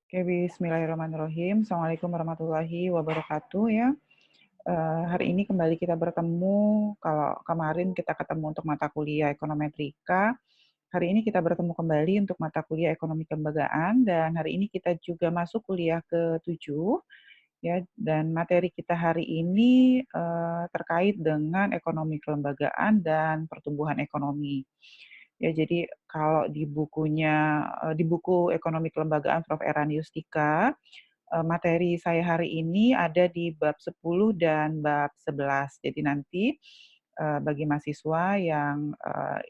Oke, bismillahirrahmanirrahim. Assalamualaikum warahmatullahi wabarakatuh ya. Hari ini kembali kita bertemu, kalau kemarin kita ketemu untuk mata kuliah ekonometrika, hari ini kita bertemu kembali untuk mata kuliah ekonomi kelembagaan, dan hari ini kita juga masuk kuliah ke-7, ya, dan materi kita hari ini terkait dengan ekonomi kelembagaan dan pertumbuhan ekonomi. Ya, jadi kalau di di buku Ekonomi Kelembagaan Prof. Eranius Dika, materi saya hari ini ada di bab 10 dan bab 11. Jadi nanti bagi mahasiswa yang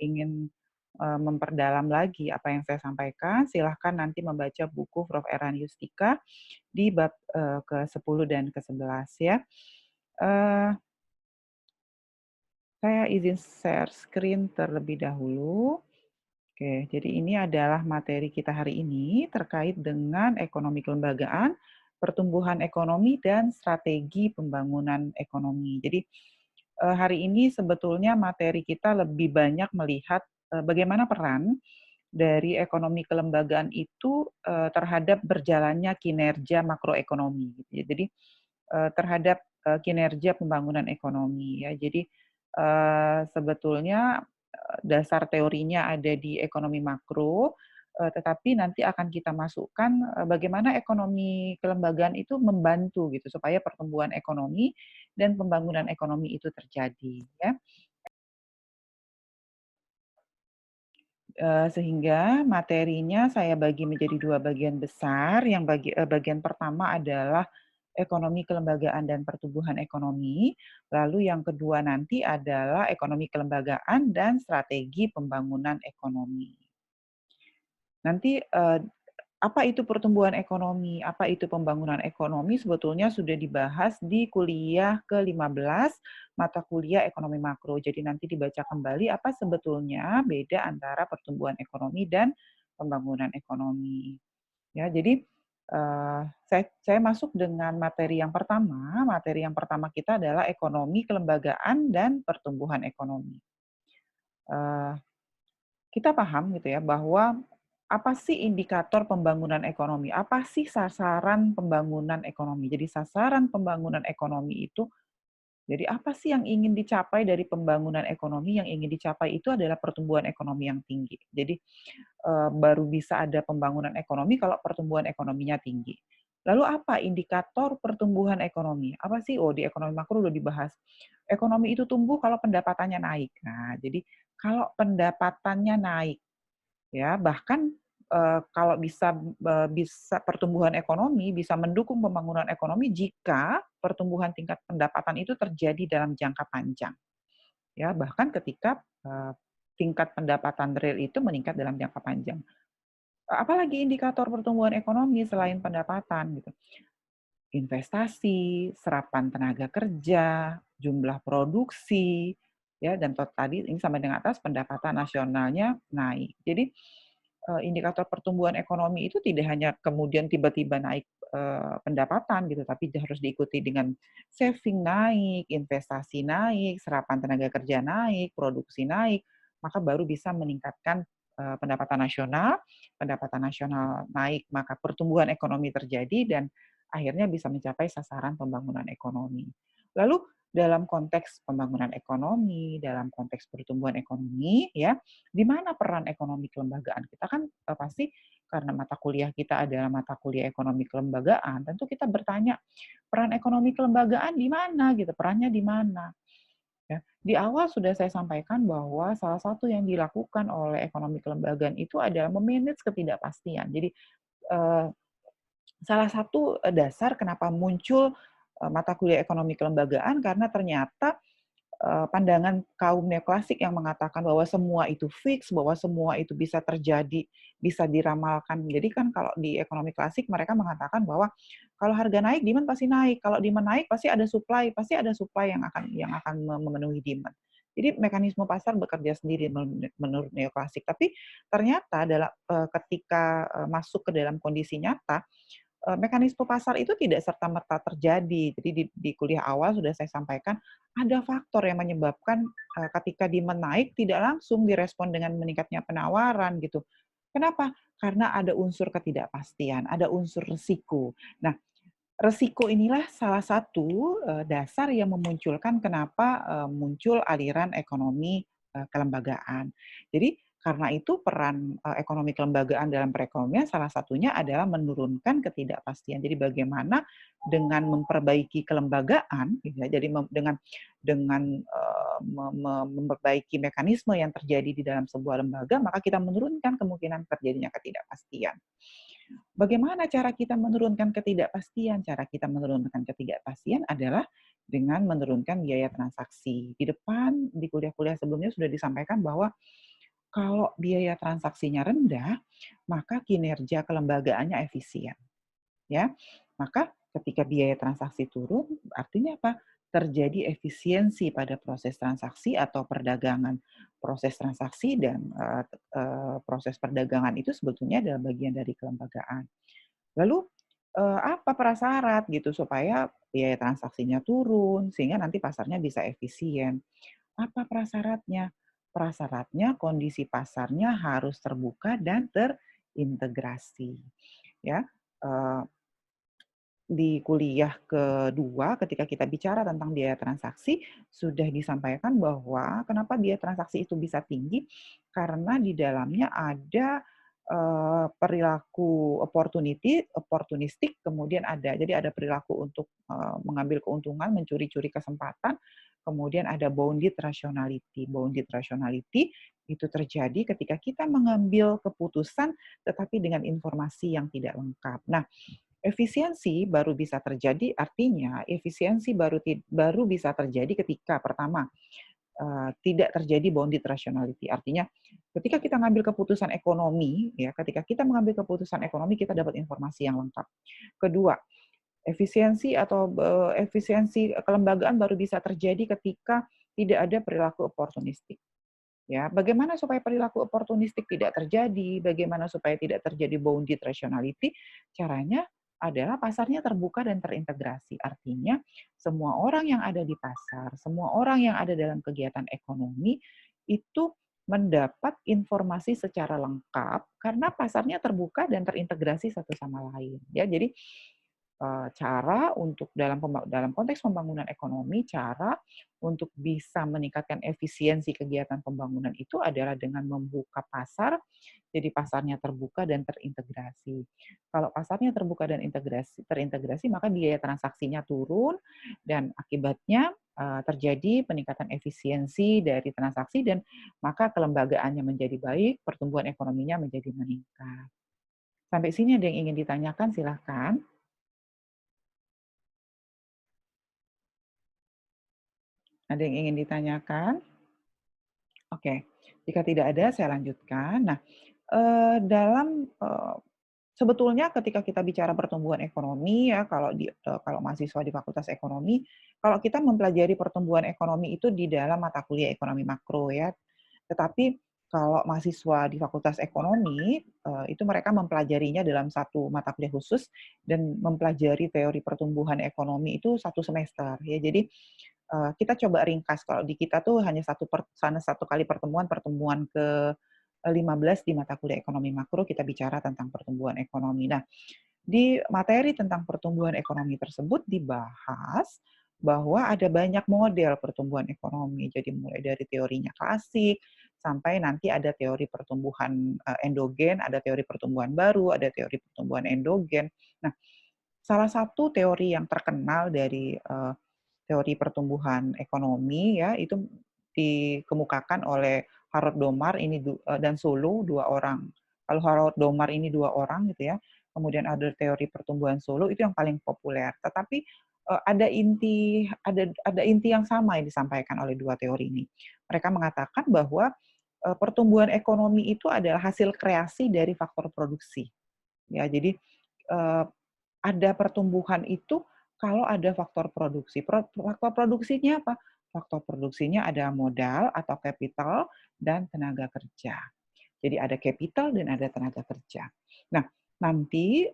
ingin memperdalam lagi apa yang saya sampaikan, silahkan nanti membaca buku Prof. Eranius Dika di bab ke-10 dan ke-11 ya. Eh, saya izin share screen terlebih dahulu. Oke, jadi ini adalah materi kita hari ini terkait dengan ekonomi kelembagaan, pertumbuhan ekonomi, dan strategi pembangunan ekonomi. Jadi hari ini sebetulnya materi kita lebih banyak melihat bagaimana peran dari ekonomi kelembagaan itu terhadap berjalannya kinerja makroekonomi. Gitu ya. Jadi terhadap kinerja pembangunan ekonomi ya. Jadi sebetulnya dasar teorinya ada di ekonomi makro, tetapi nanti akan kita masukkan bagaimana ekonomi kelembagaan itu membantu gitu supaya pertumbuhan ekonomi dan pembangunan ekonomi itu terjadi ya. Sehingga materinya saya bagi menjadi 2 bagian besar, yang bagian pertama adalah ekonomi kelembagaan dan pertumbuhan ekonomi, lalu yang kedua nanti adalah ekonomi kelembagaan dan strategi pembangunan ekonomi. Nanti, apa itu pertumbuhan ekonomi, apa itu pembangunan ekonomi, sebetulnya sudah dibahas di kuliah ke-15, mata kuliah ekonomi makro. Jadi nanti dibaca kembali apa sebetulnya beda antara pertumbuhan ekonomi dan pembangunan ekonomi. Ya, jadi, saya masuk dengan materi yang pertama. Materi yang pertama kita adalah ekonomi kelembagaan dan pertumbuhan ekonomi. Eee Kita paham gitu ya bahwa apa sih indikator pembangunan ekonomi? Apa sih sasaran pembangunan ekonomi? Jadi sasaran pembangunan ekonomi itu, jadi apa sih yang ingin dicapai dari pembangunan ekonomi? Yang ingin dicapai itu adalah pertumbuhan ekonomi yang tinggi. Jadi baru bisa ada pembangunan ekonomi kalau pertumbuhan ekonominya tinggi. Lalu apa indikator pertumbuhan ekonomi? Apa sih? Oh, di ekonomi makro udah dibahas. Ekonomi itu tumbuh kalau pendapatannya naik. Nah, jadi kalau pendapatannya naik, ya, bahkan, kalau bisa pertumbuhan ekonomi bisa mendukung pembangunan ekonomi jika pertumbuhan tingkat pendapatan itu terjadi dalam jangka panjang, ya, bahkan ketika, tingkat pendapatan real itu meningkat dalam jangka panjang. Apalagi indikator pertumbuhan ekonomi selain pendapatan gitu, investasi, serapan tenaga kerja, jumlah produksi, ya, dan tadi ini sampai dengan atas pendapatan nasionalnya naik. Jadi indikator pertumbuhan ekonomi itu tidak hanya kemudian tiba-tiba naik pendapatan gitu, tapi harus diikuti dengan saving naik, investasi naik, serapan tenaga kerja naik, produksi naik, maka baru bisa meningkatkan pendapatan nasional naik, maka pertumbuhan ekonomi terjadi dan akhirnya bisa mencapai sasaran pembangunan ekonomi. Lalu dalam konteks pembangunan ekonomi, dalam konteks pertumbuhan ekonomi, ya, di mana peran ekonomi kelembagaan? Kita kan pasti karena mata kuliah kita adalah mata kuliah ekonomi kelembagaan, tentu kita bertanya, peran ekonomi kelembagaan di mana gitu, perannya di mana? Ya, di awal sudah saya sampaikan bahwa salah satu yang dilakukan oleh ekonomi kelembagaan itu adalah memanage ketidakpastian. Jadi, eee, salah satu dasar kenapa muncul mata kuliah ekonomi kelembagaan karena ternyata pandangan kaum neoklasik yang mengatakan bahwa semua itu fix, bahwa semua itu bisa terjadi, bisa diramalkan. Jadi kan kalau di ekonomi klasik mereka mengatakan bahwa kalau harga naik, demand pasti naik. Kalau demand naik, pasti ada supply yang akan memenuhi demand. Jadi mekanisme pasar bekerja sendiri menurut neoklasik. Tapi ternyata ketika masuk ke dalam kondisi nyata, mekanisme pasar itu tidak serta-merta terjadi. Jadi di kuliah awal sudah saya sampaikan, ada faktor yang menyebabkan, ketika demand naik tidak langsung direspon dengan meningkatnya penawaran gitu. Kenapa? Karena ada unsur ketidakpastian, ada unsur resiko. Nah, resiko inilah salah satu, dasar yang memunculkan kenapa, muncul aliran ekonomi, kelembagaan. Jadi karena itu peran, ekonomi kelembagaan dalam perekonomian salah satunya adalah menurunkan ketidakpastian. Jadi bagaimana dengan memperbaiki kelembagaan gitu ya, jadi dengan, memperbaiki mekanisme yang terjadi di dalam sebuah lembaga, maka kita menurunkan kemungkinan terjadinya ketidakpastian. Bagaimana cara kita menurunkan ketidakpastian? Cara kita menurunkan ketidakpastian adalah dengan menurunkan biaya transaksi. Di depan, di kuliah-kuliah sebelumnya sudah disampaikan bahwa kalau biaya transaksinya rendah, maka kinerja kelembagaannya efisien, ya. Maka ketika biaya transaksi turun, artinya apa? Terjadi efisiensi pada proses transaksi atau perdagangan. Proses transaksi dan proses perdagangan itu sebetulnya adalah bagian dari kelembagaan. Lalu, apa prasyarat gitu supaya biaya transaksinya turun, sehingga nanti pasarnya bisa efisien. Apa prasyaratnya? Prasyaratnya kondisi pasarnya harus terbuka dan terintegrasi. Ya, eee, di kuliah kedua ketika kita bicara tentang biaya transaksi, sudah disampaikan bahwa kenapa biaya transaksi itu bisa tinggi, karena di dalamnya ada, perilaku opportunistik, kemudian ada perilaku untuk, mengambil keuntungan, mencuri-curi kesempatan, kemudian ada bounded rationality. Bounded rationality itu terjadi ketika kita mengambil keputusan, tetapi dengan informasi yang tidak lengkap. Nah, efisiensi baru bisa terjadi, artinya efisiensi baru bisa terjadi ketika pertama, tidak terjadi bounded rationality. Artinya ketika kita mengambil keputusan ekonomi, ya, ketika kita mengambil keputusan ekonomi kita dapat informasi yang lengkap. Kedua, efisiensi kelembagaan baru bisa terjadi ketika tidak ada perilaku oportunistik. Ya, bagaimana supaya perilaku oportunistik tidak terjadi? Bagaimana supaya tidak terjadi bounded rationality? Caranya adalah pasarnya terbuka dan terintegrasi. Artinya, semua orang yang ada di pasar, semua orang yang ada dalam kegiatan ekonomi itu mendapat informasi secara lengkap karena pasarnya terbuka dan terintegrasi satu sama lain. Ya, jadi cara untuk dalam konteks pembangunan ekonomi, cara untuk bisa meningkatkan efisiensi kegiatan pembangunan itu adalah dengan membuka pasar, jadi pasarnya terbuka dan terintegrasi. Kalau pasarnya terbuka dan terintegrasi, maka biaya transaksinya turun dan akibatnya, terjadi peningkatan efisiensi dari transaksi dan maka kelembagaannya menjadi baik, pertumbuhan ekonominya menjadi meningkat. Sampai sini ada yang ingin ditanyakan, silahkan. Ada yang ingin ditanyakan? Oke, jika tidak ada saya lanjutkan. Nah, dalam, sebetulnya ketika kita bicara pertumbuhan ekonomi ya, kalau mahasiswa di Fakultas Ekonomi, kalau kita mempelajari pertumbuhan ekonomi itu di dalam mata kuliah ekonomi makro ya. Tetapi kalau mahasiswa di Fakultas Ekonomi, itu mereka mempelajarinya dalam satu mata kuliah khusus dan mempelajari teori pertumbuhan ekonomi itu satu semester ya. Jadi kita coba ringkas, kalau di kita tuh hanya satu kali pertemuan, pertemuan ke-15 di mata kuliah ekonomi makro, kita bicara tentang pertumbuhan ekonomi. Nah, di materi tentang pertumbuhan ekonomi tersebut dibahas bahwa ada banyak model pertumbuhan ekonomi. Jadi mulai dari teorinya klasik, sampai nanti ada teori pertumbuhan, endogen, ada teori pertumbuhan baru, ada teori pertumbuhan endogen. Nah, salah satu teori yang terkenal dari, teori pertumbuhan ekonomi ya, itu dikemukakan oleh Harold Domar dan Solow, 2 orang. Kalau Harold Domar ini 2 orang gitu ya, kemudian ada teori pertumbuhan Solow itu yang paling populer. Tetapi, ada inti yang sama yang disampaikan oleh 2 teori ini. Mereka mengatakan bahwa, pertumbuhan ekonomi itu adalah hasil kreasi dari faktor produksi. Ya, jadi, eee, ada pertumbuhan itu kalau ada faktor produksi. Faktor produksinya apa? Faktor produksinya ada modal atau capital dan tenaga kerja. Jadi ada capital dan ada tenaga kerja. Nah, nanti,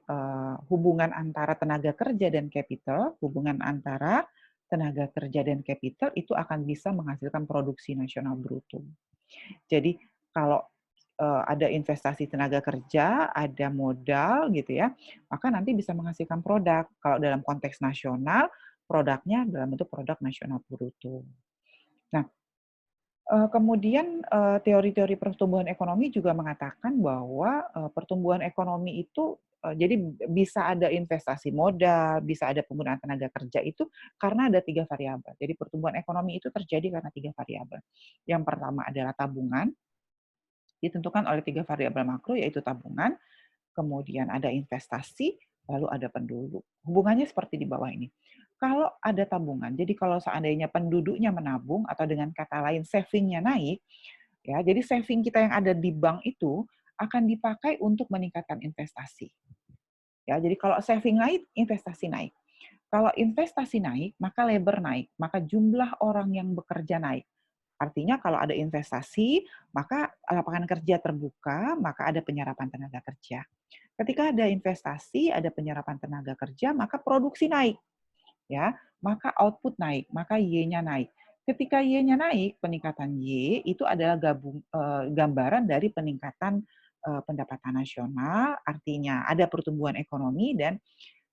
hubungan antara tenaga kerja dan capital, hubungan antara tenaga kerja dan capital itu akan bisa menghasilkan produksi nasional bruto. Jadi kalau ada investasi tenaga kerja, ada modal gitu ya, maka nanti bisa menghasilkan produk. Kalau dalam konteks nasional, produknya dalam bentuk produk nasional bruto. Nah, kemudian, teori-teori pertumbuhan ekonomi juga mengatakan bahwa, pertumbuhan ekonomi itu, jadi bisa ada investasi modal, bisa ada penggunaan tenaga kerja itu karena ada 3 variabel. Jadi pertumbuhan ekonomi itu terjadi karena 3 variabel. Yang pertama adalah tabungan, ditentukan oleh 3 variabel makro, yaitu tabungan, kemudian ada investasi, lalu ada penduduk. Hubungannya seperti di bawah ini. Kalau ada tabungan, jadi kalau seandainya penduduknya menabung atau dengan kata lain saving-nya naik, ya, jadi saving kita yang ada di bank itu akan dipakai untuk meningkatkan investasi. Ya, jadi kalau saving naik, investasi naik. Kalau investasi naik, maka labor naik, maka jumlah orang yang bekerja naik. Artinya kalau ada investasi, maka lapangan kerja terbuka, maka ada penyerapan tenaga kerja. Ketika ada investasi, ada penyerapan tenaga kerja, maka produksi naik, ya, maka output naik, maka Y-nya naik. Ketika Y-nya naik, peningkatan Y itu adalah gambaran dari peningkatan pendapatan nasional, artinya ada pertumbuhan ekonomi dan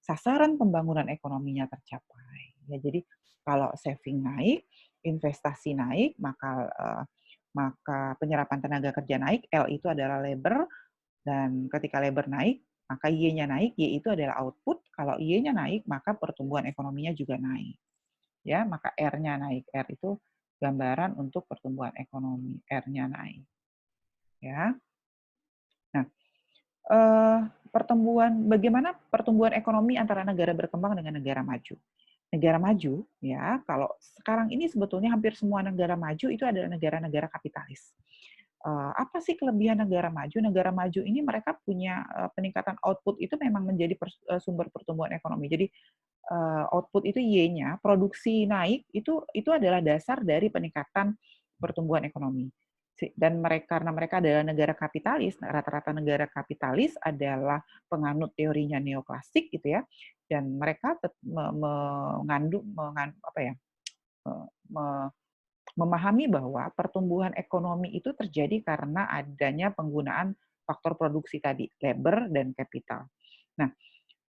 sasaran pembangunan ekonominya tercapai. Ya, jadi kalau saving naik, investasi naik, maka penyerapan tenaga kerja naik, L itu adalah labor, dan ketika labor naik, maka Y-nya naik, Y itu adalah output. Kalau Y-nya naik, maka pertumbuhan ekonominya juga naik. Ya, maka R-nya naik. R itu gambaran untuk pertumbuhan ekonomi. R-nya naik. Ya. Nah, bagaimana pertumbuhan ekonomi antara negara berkembang dengan negara maju? Negara maju, ya, kalau sekarang ini sebetulnya hampir semua negara maju itu adalah negara-negara kapitalis. Apa sih kelebihan negara maju? Negara maju ini mereka punya peningkatan output itu memang menjadi sumber pertumbuhan ekonomi. Jadi output itu Y-nya, produksi naik itu adalah dasar dari peningkatan pertumbuhan ekonomi. Dan karena mereka adalah negara kapitalis, rata-rata negara kapitalis adalah penganut teorinya neoklasik gitu ya, dan mereka mengandung apa ya, memahami bahwa pertumbuhan ekonomi itu terjadi karena adanya penggunaan faktor produksi tadi, labor dan capital. Nah,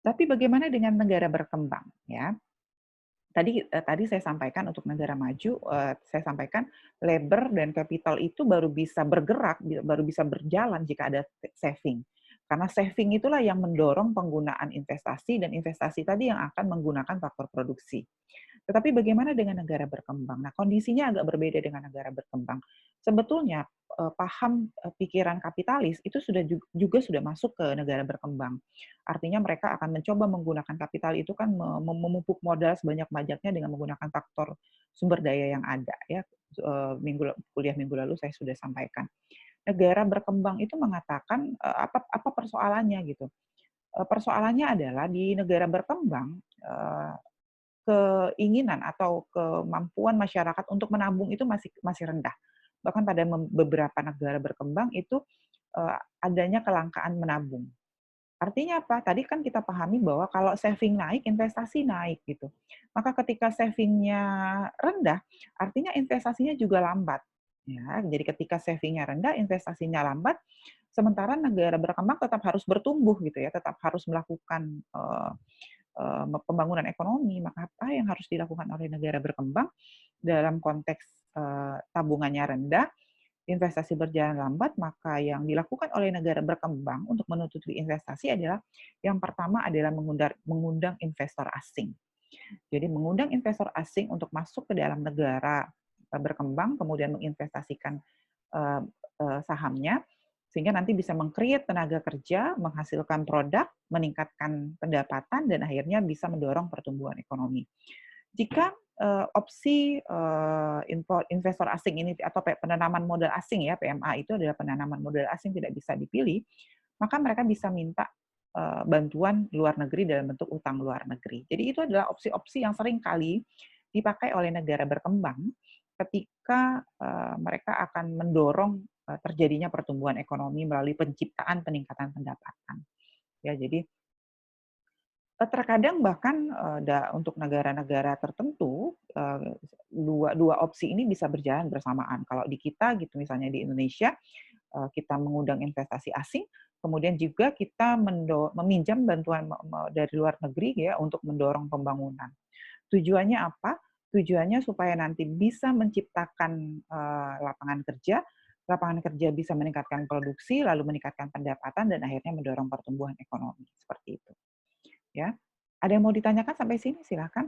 tapi bagaimana dengan negara berkembang ya? Tadi saya sampaikan untuk negara maju, saya sampaikan labor dan capital itu baru bisa bergerak, baru bisa berjalan jika ada saving. Karena saving itulah yang mendorong penggunaan investasi dan investasi tadi yang akan menggunakan faktor produksi. Tetapi bagaimana dengan negara berkembang? Nah, kondisinya agak berbeda dengan negara berkembang. Sebetulnya paham pikiran kapitalis itu juga sudah masuk ke negara berkembang. Artinya mereka akan mencoba menggunakan kapital itu kan memupuk modal sebanyak-banyaknya dengan menggunakan faktor sumber daya yang ada ya. Kuliah minggu lalu saya sudah sampaikan. Negara berkembang itu mengatakan apa persoalannya gitu. Persoalannya adalah di negara berkembang keinginan atau kemampuan masyarakat untuk menabung itu masih rendah. Bahkan pada beberapa negara berkembang itu adanya kelangkaan menabung. Artinya apa? Tadi kan kita pahami bahwa kalau saving naik, investasi naik gitu. Maka ketika savingnya rendah, artinya investasinya juga lambat. Ya, jadi ketika savingnya rendah, investasinya lambat, sementara negara berkembang tetap harus bertumbuh gitu ya, tetap harus melakukan pembangunan ekonomi. Maka apa yang harus dilakukan oleh negara berkembang dalam konteks tabungannya rendah, investasi berjalan lambat, maka yang dilakukan oleh negara berkembang untuk menutupi investasi adalah yang pertama adalah mengundang investor asing. Jadi mengundang investor asing untuk masuk ke dalam negara berkembang, kemudian menginvestasikan sahamnya, sehingga nanti bisa meng-create tenaga kerja, menghasilkan produk, meningkatkan pendapatan, dan akhirnya bisa mendorong pertumbuhan ekonomi. Jika opsi investor asing ini atau penanaman modal asing ya, PMA itu adalah penanaman modal asing tidak bisa dipilih, maka mereka bisa minta bantuan luar negeri dalam bentuk utang luar negeri. Jadi itu adalah opsi-opsi yang sering kali dipakai oleh negara berkembang ketika mereka akan mendorong terjadinya pertumbuhan ekonomi melalui penciptaan peningkatan pendapatan. Ya, jadi terkadang bahkan untuk negara-negara tertentu dua opsi ini bisa berjalan bersamaan. Kalau di kita gitu misalnya di Indonesia kita mengundang investasi asing, kemudian juga kita meminjam bantuan dari luar negeri ya untuk mendorong pembangunan. Tujuannya apa? Tujuannya supaya nanti bisa menciptakan lapangan kerja bisa meningkatkan produksi, lalu meningkatkan pendapatan dan akhirnya mendorong pertumbuhan ekonomi seperti itu. Ya, ada yang mau ditanyakan sampai sini? Silakan.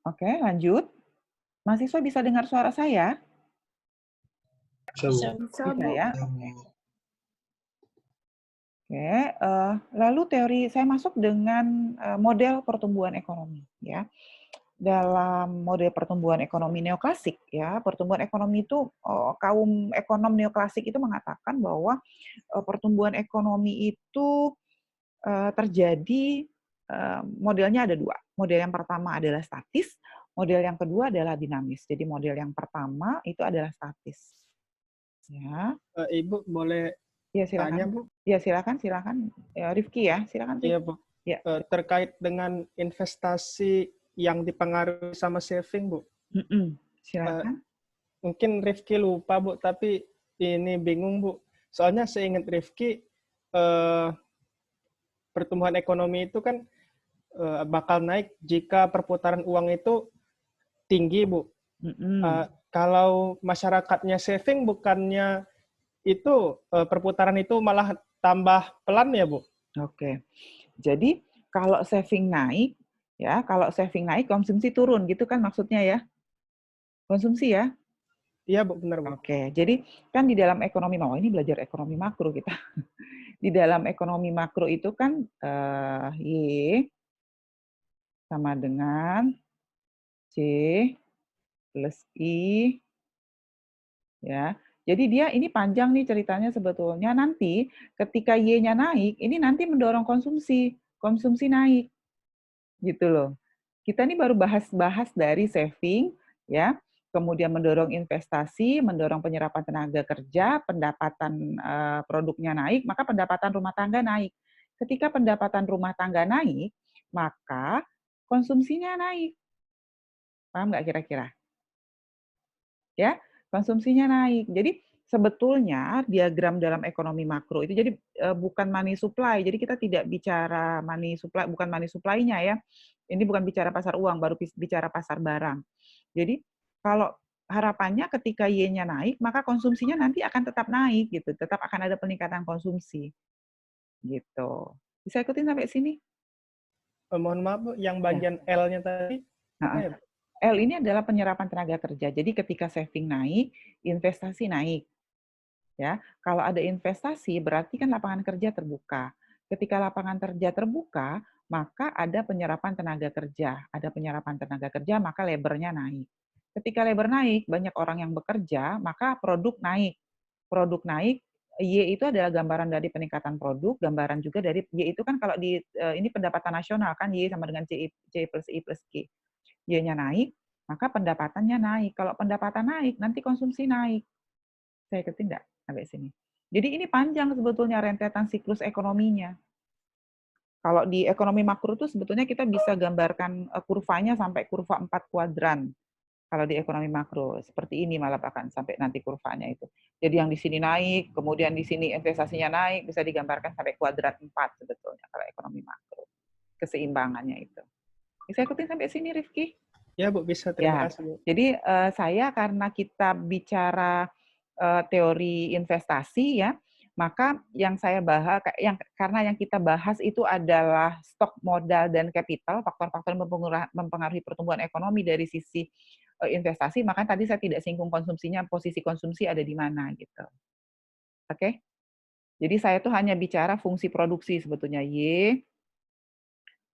Oke, lanjut. Mahasiswa bisa dengar suara saya? Bisa, Bisa Bu. ya? Oke, lalu teori saya masuk dengan model pertumbuhan ekonomi ya. Dalam model pertumbuhan ekonomi neoklasik ya, pertumbuhan ekonomi itu kaum ekonom neoklasik itu mengatakan bahwa pertumbuhan ekonomi itu terjadi modelnya ada dua. Model yang pertama adalah statis, model yang kedua adalah dinamis. Jadi model yang pertama itu adalah statis. Ya. Ibu boleh Ya tanya, silakan. Bu? Ya silakan. Ya, Rifki ya, silakan Iya, Rifki. Bu. Ya. Terkait dengan investasi yang dipengaruhi sama saving, Bu. Silakan. Mungkin Rifki lupa, Bu, tapi ini bingung, Bu. Soalnya seingat Rifki, pertumbuhan ekonomi itu kan bakal naik jika perputaran uang itu tinggi, Bu. Kalau masyarakatnya saving, bukannya itu perputaran itu malah tambah pelan ya, Bu? Oke. Jadi kalau saving naik, ya kalau saving naik konsumsi turun gitu kan maksudnya ya? Konsumsi ya? Iya, Bu, benar, Bu. Oke. Jadi kan di dalam ekonomi ini belajar ekonomi makro kita. Di dalam ekonomi makro itu kan Y sama dengan C plus I ya. Jadi dia ini panjang nih ceritanya sebetulnya. Nanti ketika Y-nya naik, ini nanti mendorong konsumsi. Konsumsi naik. Gitu loh. Kita ini baru bahas-bahas dari saving ya, kemudian mendorong investasi, mendorong penyerapan tenaga kerja, pendapatan produknya naik, maka pendapatan rumah tangga naik. Ketika pendapatan rumah tangga naik, maka konsumsinya naik. Paham nggak kira-kira? Ya, konsumsinya naik. Jadi sebetulnya diagram dalam ekonomi makro itu jadi bukan money supply. Jadi kita tidak bicara money supply, bukan money supply-nya ya. Ini bukan bicara pasar uang, baru bicara pasar barang. Jadi kalau harapannya ketika Y-nya naik, maka konsumsinya nanti akan tetap naik gitu. Tetap akan ada peningkatan konsumsi. Gitu. Bisa ikutin sampai sini? Mohon maaf, Bu, yang Ya. bagian L-nya tadi apa ya, Bu? L ini adalah penyerapan tenaga kerja. Jadi ketika saving naik, investasi naik. Ya, kalau ada investasi berarti kan lapangan kerja terbuka. Ketika lapangan kerja terbuka, maka ada penyerapan tenaga kerja. Ada penyerapan tenaga kerja, maka labor-nya naik. Ketika labor naik, banyak orang yang bekerja, maka produk naik. Produk naik, Y itu adalah gambaran dari peningkatan produk, gambaran juga dari Y itu kan kalau di ini pendapatan nasional kan Y sama dengan C plus I plus G. Y-nya naik, maka pendapatannya naik. Kalau pendapatan naik, nanti konsumsi naik. Saya ikutin enggak sampai sini? Jadi ini panjang sebetulnya rentetan siklus ekonominya. Kalau di ekonomi makro itu sebetulnya kita bisa gambarkan kurvanya sampai kurva 4 kuadran. Kalau di ekonomi makro, seperti ini malah bahkan sampai nanti kurvanya itu. Jadi yang di sini naik, kemudian di sini investasinya naik, bisa digambarkan sampai kuadrat 4 sebetulnya kalau ekonomi makro. Keseimbangannya itu. Bisa ikutin sampai sini, Rifki? Ya, Bu, bisa. Terima Ya, kasih, Bu. jadi saya karena kita bicara teori investasi ya, maka yang saya bahas, karena yang kita bahas itu adalah stok modal dan kapital, faktor-faktor mempengaruhi pertumbuhan ekonomi dari sisi investasi, maka tadi saya tidak singgung konsumsinya, posisi konsumsi ada di mana gitu. Oke? Jadi saya tuh hanya bicara fungsi produksi sebetulnya Y.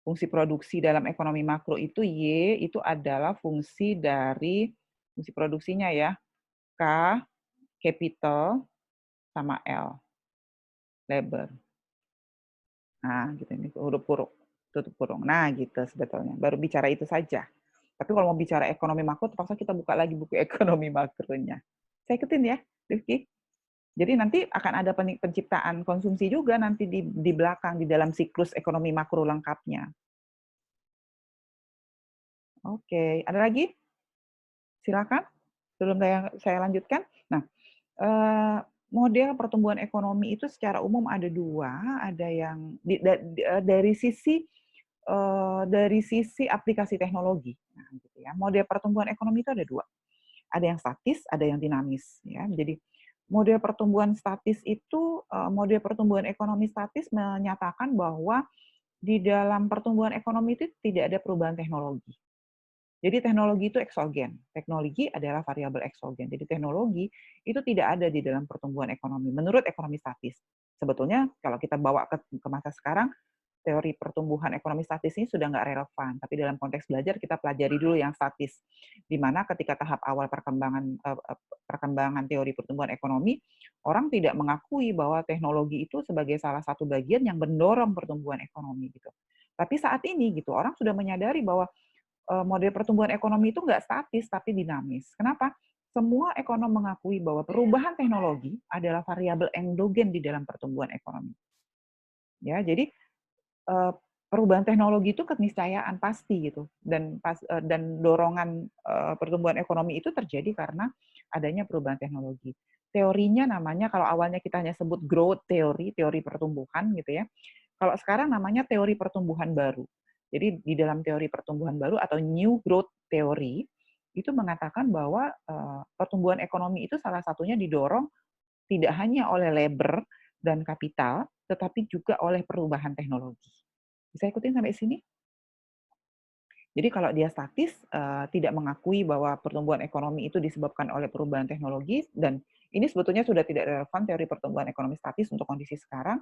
Fungsi produksi dalam ekonomi makro itu Y itu adalah fungsi dari fungsi produksinya ya. K, capital, sama L, labor. Nah, gitu ini huruf kurung, tutup kurung. Nah, gitu sebetulnya. Baru bicara itu saja. Tapi kalau mau bicara ekonomi makro, terpaksa kita buka lagi buku ekonomi makronya. Saya ikutin ya, Rifki. Jadi nanti akan ada penciptaan konsumsi juga nanti di belakang, di dalam siklus ekonomi makro lengkapnya. Oke, ada lagi? Silakan, sebelum saya lanjutkan. Nah, model pertumbuhan ekonomi itu secara umum ada 2, ada yang dari sisi aplikasi teknologi. Nah, gitu ya. Model pertumbuhan ekonomi itu ada 2. Ada yang statis, ada yang dinamis, ya. Jadi model pertumbuhan statis itu, model pertumbuhan ekonomi statis menyatakan bahwa di dalam pertumbuhan ekonomi itu tidak ada perubahan teknologi. Jadi teknologi itu eksogen. Teknologi adalah variabel eksogen. Jadi teknologi itu tidak ada di dalam pertumbuhan ekonomi menurut ekonomi statis. Sebetulnya kalau kita bawa ke masa sekarang, teori pertumbuhan ekonomi statis ini sudah nggak relevan. Tapi dalam konteks belajar kita pelajari dulu yang statis. Di mana ketika tahap awal perkembangan teori pertumbuhan ekonomi, orang tidak mengakui bahwa teknologi itu sebagai salah satu bagian yang mendorong pertumbuhan ekonomi gitu. Tapi saat ini gitu orang sudah menyadari bahwa model pertumbuhan ekonomi itu nggak statis tapi dinamis. Kenapa? Semua ekonom mengakui bahwa perubahan teknologi adalah variabel endogen di dalam pertumbuhan ekonomi. Ya, jadi perubahan teknologi itu keniscayaan pasti gitu dan dorongan pertumbuhan ekonomi itu terjadi karena adanya perubahan teknologi. Teorinya namanya kalau awalnya kita hanya sebut growth theory, teori pertumbuhan gitu ya. Kalau sekarang namanya teori pertumbuhan baru. Jadi di dalam teori pertumbuhan baru atau new growth theory itu mengatakan bahwa pertumbuhan ekonomi itu salah satunya didorong tidak hanya oleh labor dan kapital, tetapi juga oleh perubahan teknologi. Bisa ikutin sampai sini? Jadi kalau dia statis, tidak mengakui bahwa pertumbuhan ekonomi itu disebabkan oleh perubahan teknologi, dan ini sebetulnya sudah tidak relevan teori pertumbuhan ekonomi statis untuk kondisi sekarang,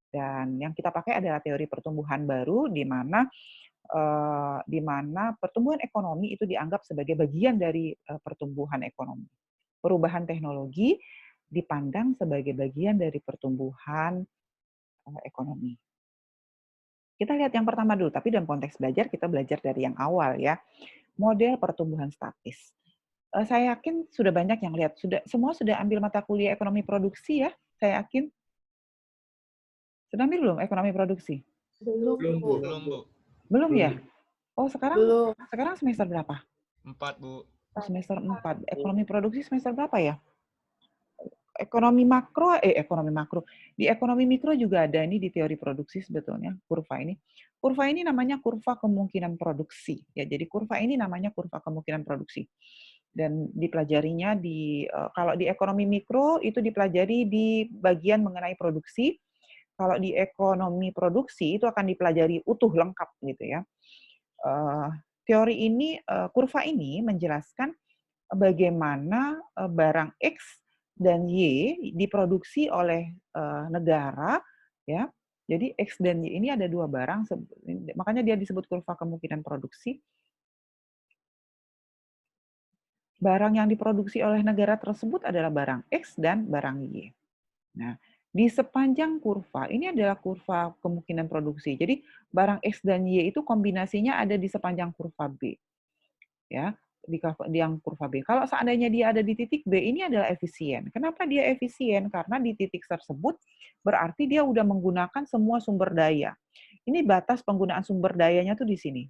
dan yang kita pakai adalah teori pertumbuhan baru, di mana pertumbuhan ekonomi itu dianggap sebagai bagian dari pertumbuhan ekonomi. Perubahan teknologi dipandang sebagai bagian dari pertumbuhan ekonomi. Kita lihat yang pertama dulu, tapi dalam konteks belajar, kita belajar dari yang awal ya. Model pertumbuhan statis. Saya yakin sudah banyak yang lihat, semua sudah ambil mata kuliah ekonomi produksi ya, saya yakin. Sudah ambil belum ekonomi produksi? Belum, Bu. Belum, Bu. Belum ya? Oh, sekarang Belum. semester berapa? 4, Bu. Oh, semester 4. Ekonomi produksi semester berapa ya? Ekonomi makro. Di ekonomi mikro juga ada ini di teori produksi sebetulnya, kurva ini. Kurva ini namanya kurva kemungkinan produksi. Ya, jadi kurva ini namanya kurva kemungkinan produksi. Dan dipelajarinya kalau di ekonomi mikro itu dipelajari di bagian mengenai produksi. Kalau di ekonomi produksi itu akan dipelajari utuh lengkap gitu ya. Teori ini, kurva ini menjelaskan bagaimana barang X dan Y diproduksi oleh negara, ya. Jadi X dan Y ini ada 2 barang, makanya dia disebut kurva kemungkinan produksi. Barang yang diproduksi oleh negara tersebut adalah barang X dan barang Y. Nah, di sepanjang kurva, ini adalah kurva kemungkinan produksi. Jadi barang X dan Y itu kombinasinya ada di sepanjang kurva B. Ya, di yang kurva B. Kalau seandainya dia ada di titik B, ini adalah efisien. Kenapa dia efisien? Karena di titik tersebut berarti dia udah menggunakan semua sumber daya. Ini batas penggunaan sumber dayanya tuh di sini.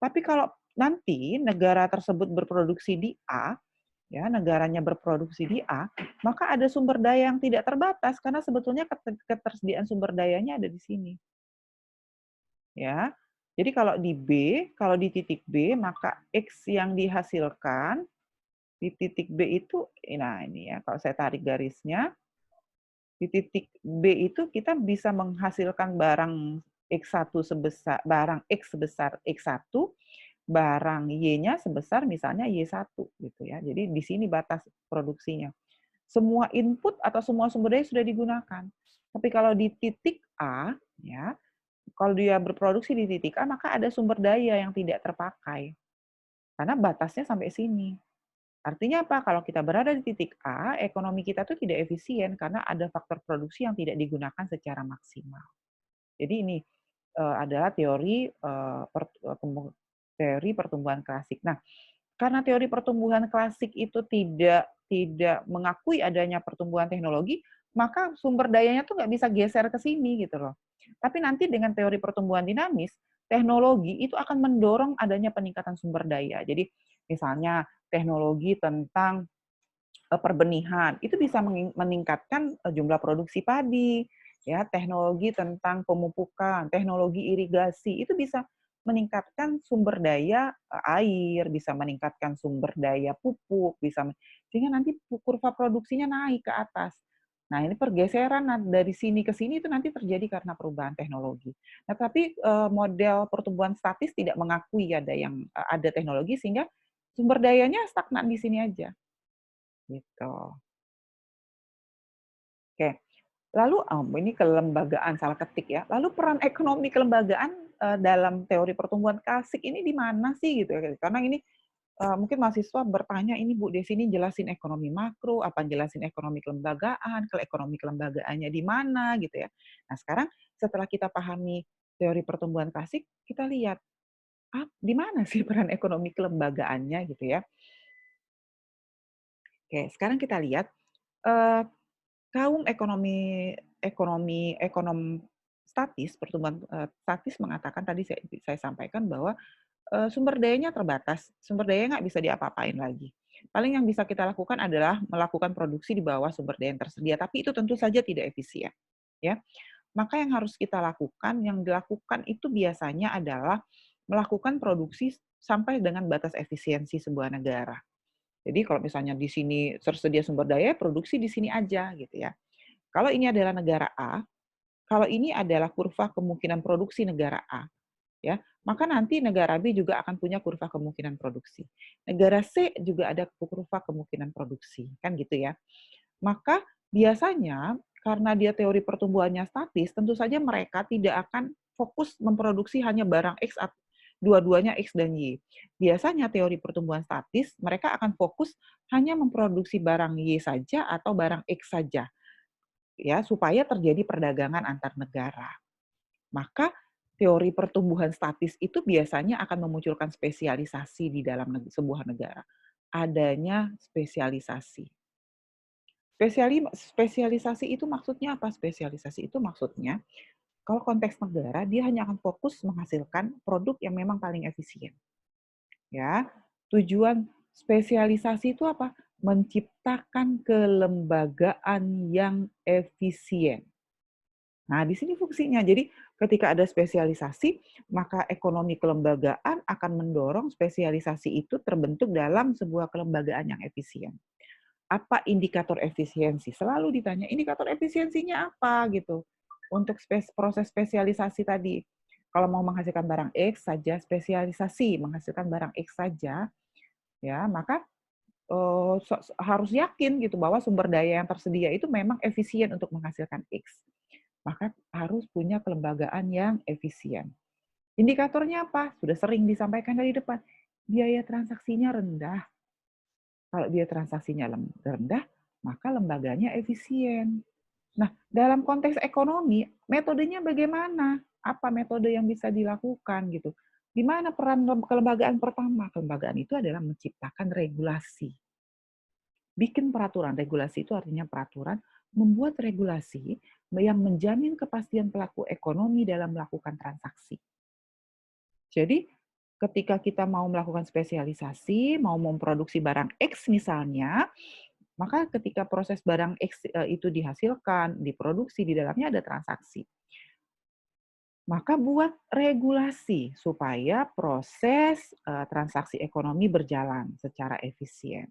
Tapi kalau nanti negara tersebut berproduksi di A, ya negaranya berproduksi di A, maka ada sumber daya yang tidak terbatas karena sebetulnya ketersediaan sumber dayanya ada di sini. Ya. Jadi kalau di titik B, maka X yang dihasilkan di titik B itu, nah ini ya, kalau saya tarik garisnya, di titik B itu kita bisa menghasilkan barang barang X sebesar X1, barang Y-nya sebesar misalnya Y1 gitu ya. Jadi di sini batas produksinya. Semua input atau semua sumber daya sudah digunakan. Tapi kalau di titik A, ya, kalau dia berproduksi di titik A, maka ada sumber daya yang tidak terpakai. Karena batasnya sampai sini. Artinya apa? Kalau kita berada di titik A, ekonomi kita tuh tidak efisien karena ada faktor produksi yang tidak digunakan secara maksimal. Jadi ini adalah teori pertumbuhan klasik. Nah, karena teori pertumbuhan klasik itu tidak mengakui adanya pertumbuhan teknologi, maka sumber dayanya tuh nggak bisa geser ke sini gitu loh. Tapi nanti dengan teori pertumbuhan dinamis, teknologi itu akan mendorong adanya peningkatan sumber daya. Jadi misalnya teknologi tentang perbenihan, itu bisa meningkatkan jumlah produksi padi, ya, teknologi tentang pemupukan, teknologi irigasi, itu bisa meningkatkan sumber daya air, bisa meningkatkan sumber daya pupuk, sehingga nanti kurva produksinya naik ke atas. Nah, ini pergeseran dari sini ke sini itu nanti terjadi karena perubahan teknologi. Nah, tapi model pertumbuhan statis tidak mengakui ada teknologi sehingga sumber dayanya stagnan di sini aja. Gitu. Oke. Lalu, ini kelembagaan, salah ketik ya. Lalu peran ekonomi kelembagaan, dalam teori pertumbuhan klasik ini di mana sih gitu ya? Karena ini, mungkin mahasiswa bertanya, "Ini Bu Desi ini jelasin ekonomi makro, apa jelasin ekonomi kelembagaan, kalau ekonomi kelembagaannya di mana?" Gitu ya. Nah, sekarang setelah kita pahami teori pertumbuhan klasik, kita lihat, di mana sih peran ekonomi kelembagaannya gitu ya. Oke, sekarang kita lihat, eee kaum ekonom statis, pertumbuhan, statis mengatakan tadi saya sampaikan bahwa, sumber dayanya terbatas, sumber daya nggak bisa diapa-apain lagi. Paling yang bisa kita lakukan adalah melakukan produksi di bawah sumber daya yang tersedia, tapi itu tentu saja tidak efisien, ya. Maka yang harus kita lakukan, yang dilakukan itu biasanya adalah melakukan produksi sampai dengan batas efisiensi sebuah negara. Jadi kalau misalnya di sini tersedia sumber daya, produksi di sini aja gitu ya. Kalau ini adalah negara A, kalau ini adalah kurva kemungkinan produksi negara A, ya, maka nanti negara B juga akan punya kurva kemungkinan produksi. Negara C juga ada kurva kemungkinan produksi, kan gitu ya. Maka biasanya karena dia teori pertumbuhannya statis, tentu saja mereka tidak akan fokus memproduksi hanya barang X dua-duanya X dan Y. Biasanya teori pertumbuhan statis, mereka akan fokus hanya memproduksi barang Y saja atau barang X saja, ya, supaya terjadi perdagangan antar negara. Maka teori pertumbuhan statis itu biasanya akan memunculkan spesialisasi di dalam sebuah negara. Adanya spesialisasi. Spesialisasi itu maksudnya apa? Spesialisasi itu maksudnya kalau konteks negara dia hanya akan fokus menghasilkan produk yang memang paling efisien. Ya, tujuan spesialisasi itu apa? Menciptakan kelembagaan yang efisien. Nah, di sini fungsinya. Jadi, ketika ada spesialisasi, maka ekonomi kelembagaan akan mendorong spesialisasi itu terbentuk dalam sebuah kelembagaan yang efisien. Apa indikator efisiensi? Selalu ditanya, indikator efisiensinya apa gitu? Untuk proses spesialisasi tadi. Kalau mau menghasilkan barang X saja, spesialisasi menghasilkan barang X saja, ya, maka harus yakin gitu bahwa sumber daya yang tersedia itu memang efisien untuk menghasilkan X. Maka harus punya kelembagaan yang efisien. Indikatornya apa? Sudah sering disampaikan dari depan. Biaya transaksinya rendah. Kalau biaya transaksinya rendah, maka lembaganya efisien. Nah, dalam konteks ekonomi, metodenya bagaimana? Apa metode yang bisa dilakukan gitu? Di mana peran kelembagaan pertama? Kelembagaan itu adalah menciptakan regulasi. Bikin peraturan, regulasi itu artinya peraturan, membuat regulasi yang menjamin kepastian pelaku ekonomi dalam melakukan transaksi. Jadi, ketika kita mau melakukan spesialisasi, mau memproduksi barang X misalnya, maka ketika proses barang X itu dihasilkan, diproduksi, di dalamnya ada transaksi. Maka buat regulasi supaya proses transaksi ekonomi berjalan secara efisien.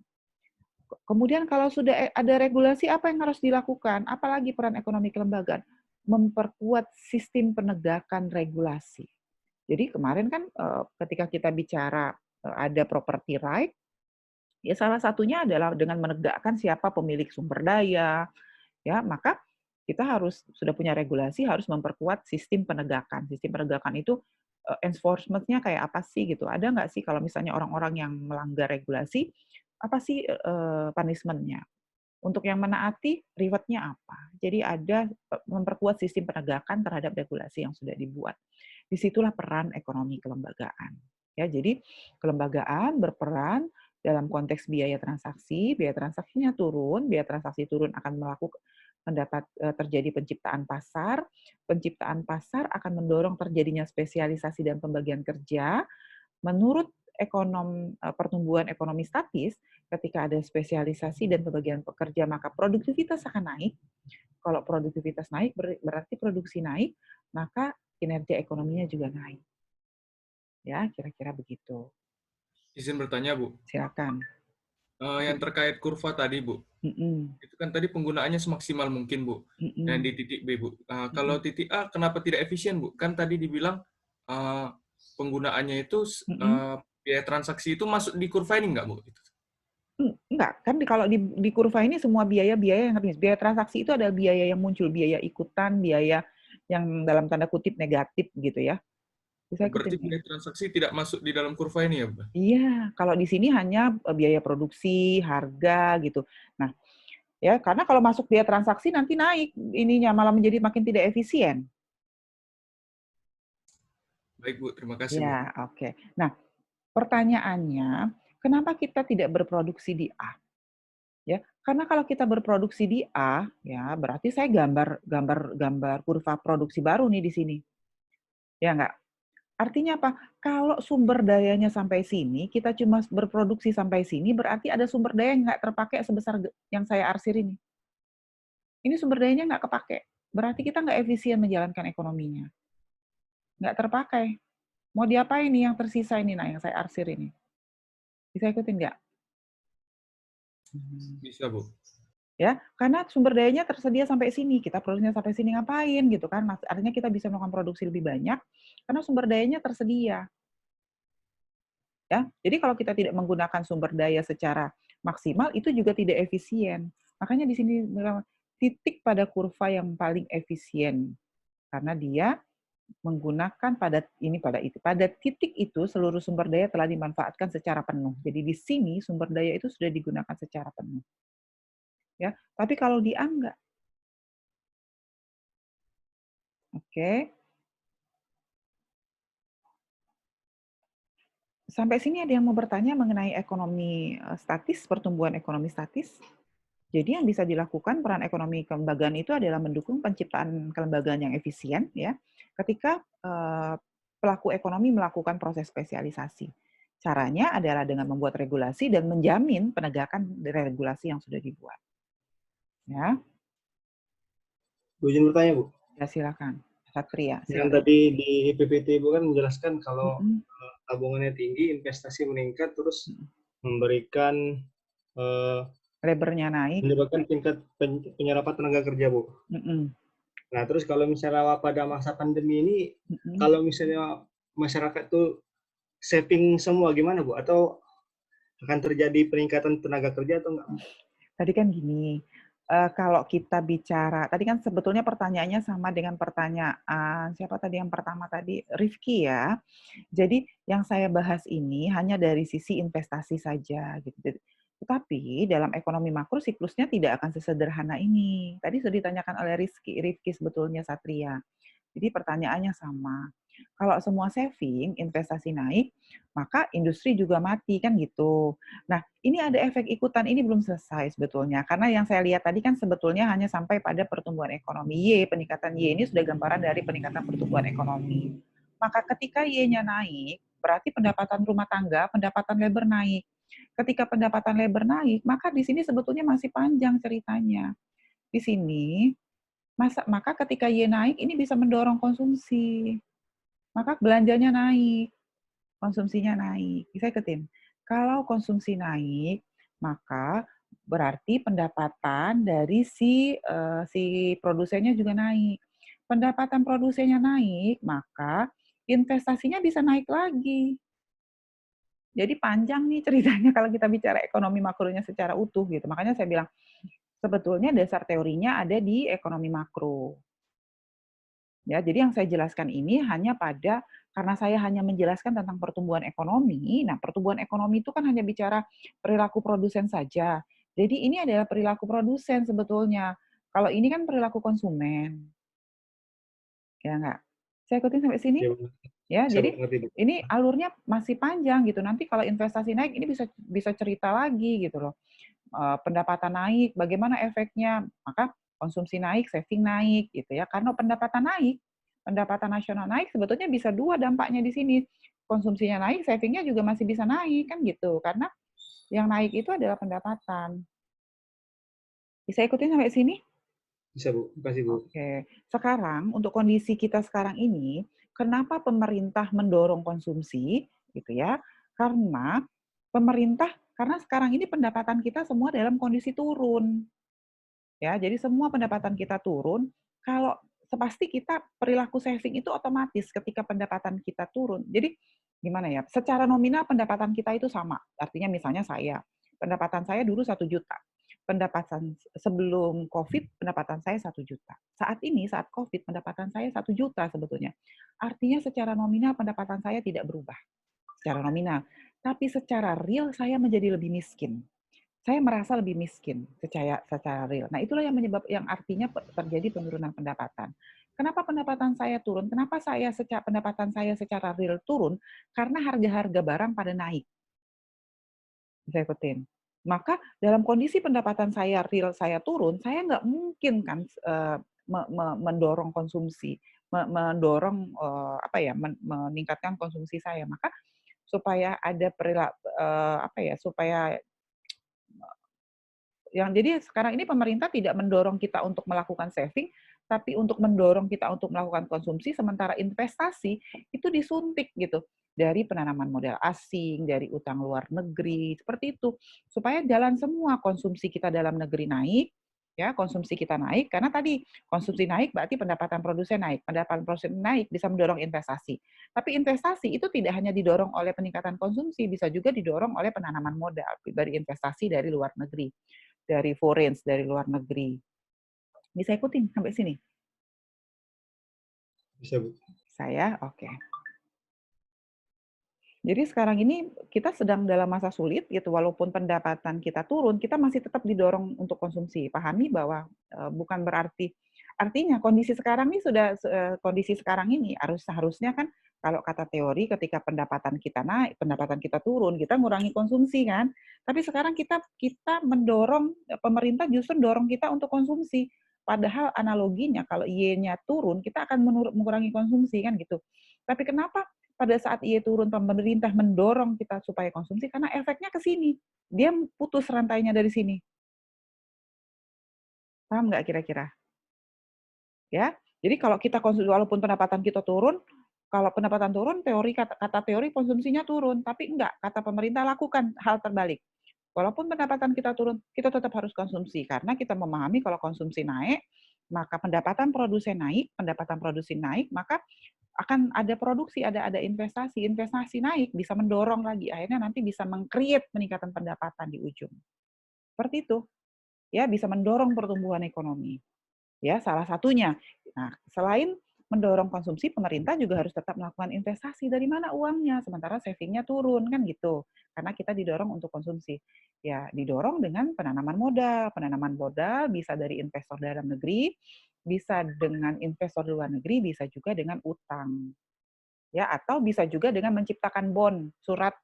Kemudian kalau sudah ada regulasi, apa yang harus dilakukan? Apalagi peran ekonomi kelembagaan? Memperkuat sistem penegakan regulasi. Jadi kemarin kan ketika kita bicara ada property right, ya salah satunya adalah dengan menegakkan siapa pemilik sumber daya, ya maka kita harus sudah punya regulasi, harus memperkuat sistem penegakan. Sistem penegakan itu enforcement-nya kayak apa sih gitu? Ada nggak sih kalau misalnya orang-orang yang melanggar regulasi, apa sih punishment-nya? Untuk yang menaati, reward-nya apa? Jadi ada memperkuat sistem penegakan terhadap regulasi yang sudah dibuat. Disitulah peran ekonomi kelembagaan. Ya, jadi kelembagaan berperan dalam konteks biaya transaksinya turun, biaya transaksi turun akan terjadi penciptaan pasar. Penciptaan pasar akan mendorong terjadinya spesialisasi dan pembagian kerja. Menurut pertumbuhan ekonomi statis, ketika ada spesialisasi dan pembagian pekerja, maka produktivitas akan naik. Kalau produktivitas naik, berarti produksi naik, maka kinerja ekonominya juga naik. Ya, kira-kira begitu. Izin bertanya, Bu. Silakan. Yang terkait kurva tadi, Bu. Itu kan tadi penggunaannya semaksimal mungkin, Bu. Dan di titik B, Bu. Kalau titik A, kenapa tidak efisien, Bu? Kan tadi dibilang penggunaannya itu, biaya transaksi itu masuk di kurva ini nggak, Bu? Enggak, kan kalau di kurva ini semua biaya-biaya yang habis. Biaya transaksi itu adalah biaya yang muncul, biaya ikutan, biaya yang dalam tanda kutip negatif gitu ya. Bisa Berarti biaya transaksi tidak masuk di dalam kurva ini ya, Bu? Iya, kalau di sini hanya biaya produksi, harga gitu. Nah, ya karena kalau masuk biaya transaksi nanti naik ininya malah menjadi makin tidak efisien. Baik, Bu. Terima kasih, Bu. Ya, oke. Nah, pertanyaannya, kenapa kita tidak berproduksi di A? Ya, karena kalau kita berproduksi di A, ya berarti saya gambar kurva produksi baru nih di sini. Ya enggak? Artinya apa? Kalau sumber dayanya sampai sini, kita cuma berproduksi sampai sini, berarti ada sumber daya yang nggak terpakai sebesar yang saya arsir ini. Ini sumber dayanya nggak kepake. Berarti kita nggak efisien menjalankan ekonominya. Nggak terpakai. Mau diapain nih yang tersisa ini, nah yang saya arsir ini? Bisa ikutin nggak? Bisa, Bu. Ya, karena sumber dayanya tersedia sampai sini, kita produksinya sampai sini ngapain gitu kan? Artinya kita bisa melakukan produksi lebih banyak karena sumber dayanya tersedia. Ya, jadi kalau kita tidak menggunakan sumber daya secara maksimal itu juga tidak efisien. Makanya di sini titik pada kurva yang paling efisien karena dia menggunakan pada titik itu seluruh sumber daya telah dimanfaatkan secara penuh. Jadi di sini sumber daya itu sudah digunakan secara penuh. Ya, tapi kalau di A enggak. Oke. Sampai sini ada yang mau bertanya mengenai ekonomi statis, pertumbuhan ekonomi statis? Jadi yang bisa dilakukan peran ekonomi kelembagaan itu adalah mendukung penciptaan kelembagaan yang efisien ya. Ketika pelaku ekonomi melakukan proses spesialisasi. Caranya adalah dengan membuat regulasi dan menjamin penegakan regulasi yang sudah dibuat. Ya. Bu izin bertanya, Bu. Ya silakan. Satria. Yang tadi di PPT Ibu kan menjelaskan kalau tabungannya tinggi, investasi meningkat, terus memberikan lebarnya naik, menyebabkan tingkat penyerapan tenaga kerja, Bu. Nah, terus kalau misalnya pada masa pandemi ini, kalau misalnya masyarakat tuh saving semua gimana, Bu? Atau akan terjadi peningkatan tenaga kerja atau enggak? Tadi kan gini, kalau kita bicara, tadi kan sebetulnya pertanyaannya sama dengan pertanyaan siapa tadi yang pertama tadi, Rifki ya. Jadi yang saya bahas ini hanya dari sisi investasi saja gitu. Tetapi dalam ekonomi makro siklusnya tidak akan sesederhana ini. Tadi sudah ditanyakan oleh Rifki sebetulnya Satria. Jadi pertanyaannya sama. Kalau semua saving, investasi naik, maka industri juga mati kan gitu. Nah, ini ada efek ikutan, ini belum selesai sebetulnya. Karena yang saya lihat tadi kan sebetulnya hanya sampai pada pertumbuhan ekonomi. Peningkatan Y ini sudah gambaran dari peningkatan pertumbuhan ekonomi. Maka ketika Y-nya naik, berarti pendapatan rumah tangga, pendapatan labor naik. Ketika pendapatan labor naik, maka di sini sebetulnya masih panjang ceritanya. Di sini, maka ketika Y naik, ini bisa mendorong konsumsi. Maka belanjanya naik, konsumsinya naik. Bisa ikutin? Kalau konsumsi naik, maka berarti pendapatan dari si produsennya juga naik. Pendapatan produsennya naik, maka investasinya bisa naik lagi. Jadi panjang nih ceritanya kalau kita bicara ekonomi makronya secara utuh gitu. Makanya saya bilang sebetulnya dasar teorinya ada di ekonomi makro. Ya, jadi yang saya jelaskan ini hanya karena saya hanya menjelaskan tentang pertumbuhan ekonomi. Nah, pertumbuhan ekonomi itu kan hanya bicara perilaku produsen saja. Jadi ini adalah perilaku produsen sebetulnya. Kalau ini kan perilaku konsumen. Ya enggak? Saya ikutin sampai sini? Ya, jadi ini alurnya masih panjang gitu. Nanti kalau investasi naik ini bisa cerita lagi gitu loh. Pendapatan naik, bagaimana efeknya? Maka Konsumsi naik, saving naik, gitu ya. Karena pendapatan naik, pendapatan nasional naik, sebetulnya bisa dua dampaknya di sini. Konsumsinya naik, savingnya juga masih bisa naik, kan gitu. Karena yang naik itu adalah pendapatan. Bisa ikutin sampai sini? Bisa, Bu. Makasih, Bu. Oke. Sekarang, untuk kondisi kita sekarang ini, kenapa pemerintah mendorong konsumsi, gitu ya? Karena karena sekarang ini pendapatan kita semua dalam kondisi turun. Ya, jadi semua pendapatan kita turun, kalau pasti kita perilaku saving itu otomatis ketika pendapatan kita turun. Jadi gimana ya, secara nominal pendapatan kita itu sama. Artinya misalnya pendapatan saya dulu 1 juta. Pendapatan sebelum COVID, pendapatan saya 1 juta. Saat ini, saat COVID, pendapatan saya 1 juta sebetulnya. Artinya secara nominal pendapatan saya tidak berubah. Secara nominal. Tapi secara real saya menjadi lebih miskin. Saya merasa lebih miskin secara real. Nah, itulah yang artinya terjadi penurunan pendapatan. Kenapa pendapatan saya turun? Kenapa pendapatan saya secara real turun? Karena harga-harga barang pada naik. Bisa ikutin. Maka dalam kondisi pendapatan saya real saya turun, saya nggak mungkin kan mendorong konsumsi, meningkatkan konsumsi saya. Maka supaya ada supaya jadi sekarang ini pemerintah tidak mendorong kita untuk melakukan saving, tapi untuk mendorong kita untuk melakukan konsumsi, sementara investasi itu disuntik gitu dari penanaman modal asing, dari utang luar negeri, seperti itu. Supaya jalan semua, konsumsi kita dalam negeri naik, ya konsumsi kita naik, karena tadi konsumsi naik berarti pendapatan produsen naik, pendapatan produsen naik bisa mendorong investasi. Tapi investasi itu tidak hanya didorong oleh peningkatan konsumsi, bisa juga didorong oleh penanaman modal dari investasi dari luar negeri, dari foreign, dari luar negeri. Bisa ikutin sampai sini? Bisa, Bu. Saya, oke. Jadi sekarang ini kita sedang dalam masa sulit gitu, walaupun pendapatan kita turun, kita masih tetap didorong untuk konsumsi. Pahami bahwa bukan berarti, artinya kondisi sekarang ini kondisi sekarang ini seharusnya kan kalau kata teori ketika pendapatan kita naik, pendapatan kita turun, kita ngurangi konsumsi kan. Tapi sekarang kita mendorong, pemerintah justru mendorong kita untuk konsumsi. Padahal analoginya kalau Y-nya turun, kita akan mengurangi konsumsi kan gitu. Tapi kenapa pada saat Y turun, pemerintah mendorong kita supaya konsumsi karena efeknya ke sini. Dia putus rantainya dari sini. Paham nggak kira-kira? Ya, jadi kalau kita konsumsi, walaupun pendapatan kita turun, kalau pendapatan turun, kata teori konsumsinya turun, tapi enggak, kata pemerintah lakukan hal terbalik. Walaupun pendapatan kita turun, kita tetap harus konsumsi karena kita memahami kalau konsumsi naik, maka pendapatan produsen naik, maka akan ada produksi, ada investasi naik, bisa mendorong lagi, akhirnya nanti bisa meng-create peningkatan pendapatan di ujung. Seperti itu. Ya, bisa mendorong pertumbuhan ekonomi. Ya, salah satunya. Nah, selain mendorong konsumsi, pemerintah juga harus tetap melakukan investasi. Dari mana uangnya? Sementara savingnya turun, kan gitu. Karena kita didorong untuk konsumsi. Ya, didorong dengan penanaman modal. Penanaman modal bisa dari investor dalam negeri, bisa dengan investor luar negeri, bisa juga dengan utang. Ya, atau bisa juga dengan menciptakan bond, surat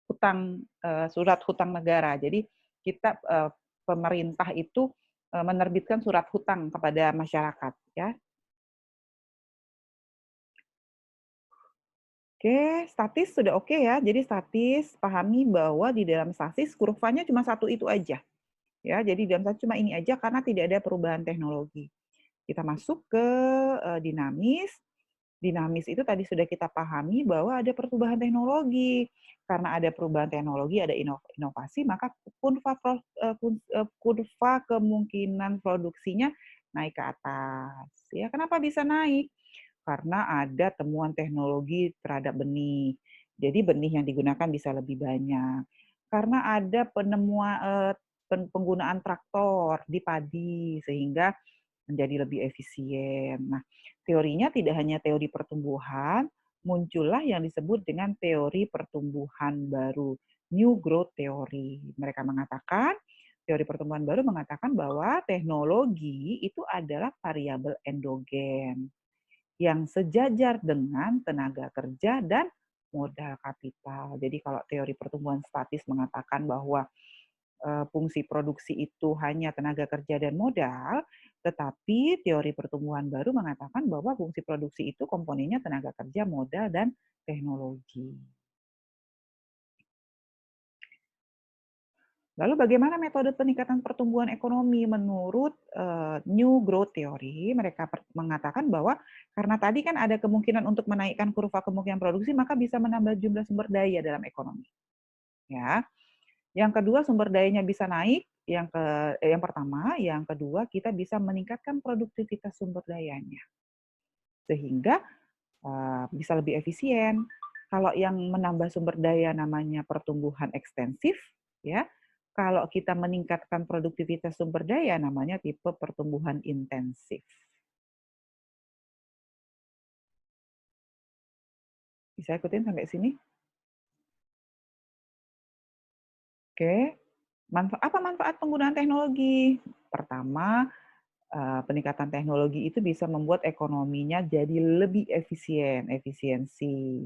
hutang negara. Jadi kita pemerintah itu menerbitkan surat hutang kepada masyarakat, ya. Oke, statis sudah oke ya. Jadi statis, pahami bahwa di dalam statis kurvanya cuma satu itu aja. Ya, jadi dalam statis cuma ini aja karena tidak ada perubahan teknologi. Kita masuk ke dinamis. Dinamis itu tadi sudah kita pahami bahwa ada perubahan teknologi. Karena ada perubahan teknologi, ada inovasi, maka kurva kemungkinan produksinya naik ke atas. Ya, kenapa bisa naik? Karena ada temuan teknologi terhadap benih. Jadi benih yang digunakan bisa lebih banyak. Karena ada penggunaan traktor di padi sehingga menjadi lebih efisien. Nah, teorinya tidak hanya teori pertumbuhan, muncullah yang disebut dengan teori pertumbuhan baru, New Growth Theory. Mereka mengatakan, teori pertumbuhan baru mengatakan bahwa teknologi itu adalah variabel endogen yang sejajar dengan tenaga kerja dan modal kapital. Jadi kalau teori pertumbuhan statis mengatakan bahwa fungsi produksi itu hanya tenaga kerja dan modal, Tetapi teori pertumbuhan baru mengatakan bahwa fungsi produksi itu komponennya tenaga kerja, modal, dan teknologi. Lalu bagaimana metode peningkatan pertumbuhan ekonomi menurut New Growth Theory? Mereka mengatakan bahwa karena tadi kan ada kemungkinan untuk menaikkan kurva kemungkinan produksi, maka bisa menambah jumlah sumber daya dalam ekonomi. Ya, yang kedua sumber dayanya bisa naik. Yang pertama, yang kedua kita bisa meningkatkan produktivitas sumber dayanya sehingga bisa lebih efisien. Kalau yang menambah sumber daya namanya pertumbuhan ekstensif, ya. Kalau kita meningkatkan produktivitas sumber daya, namanya tipe pertumbuhan intensif. Bisa ikutin sampai sini? Oke. Apa manfaat penggunaan teknologi? Pertama, peningkatan teknologi itu bisa membuat ekonominya jadi lebih efisiensi.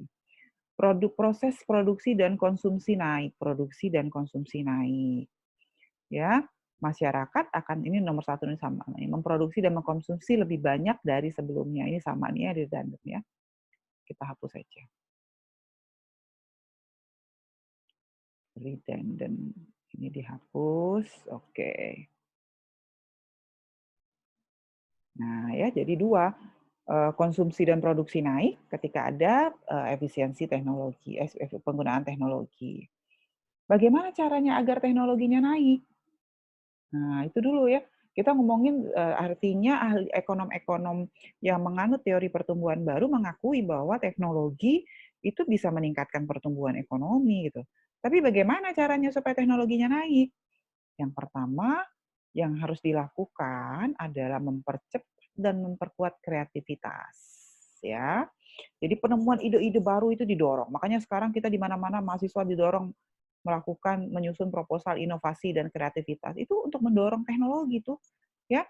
Proses produksi dan konsumsi naik, ya. Masyarakat akan, ini nomor satu ini sama, memproduksi dan mengkonsumsi lebih banyak dari sebelumnya. Ini sama nih ya, redundant ya. Kita hapus saja. Redundant. Ini dihapus. Oke. Nah, ya jadi dua, konsumsi dan produksi naik ketika ada efisiensi teknologi, penggunaan teknologi. Bagaimana caranya agar teknologinya naik? Nah, itu dulu ya. Kita ngomongin artinya ahli ekonom-ekonom yang menganut teori pertumbuhan baru mengakui bahwa teknologi itu bisa meningkatkan pertumbuhan ekonomi gitu. Tapi bagaimana caranya supaya teknologinya naik? Yang pertama yang harus dilakukan adalah mempercepat dan memperkuat kreativitas, ya. Jadi penemuan ide-ide baru itu didorong. Makanya sekarang kita di mana-mana mahasiswa didorong menyusun proposal inovasi dan kreativitas. Itu untuk mendorong teknologi tuh, ya.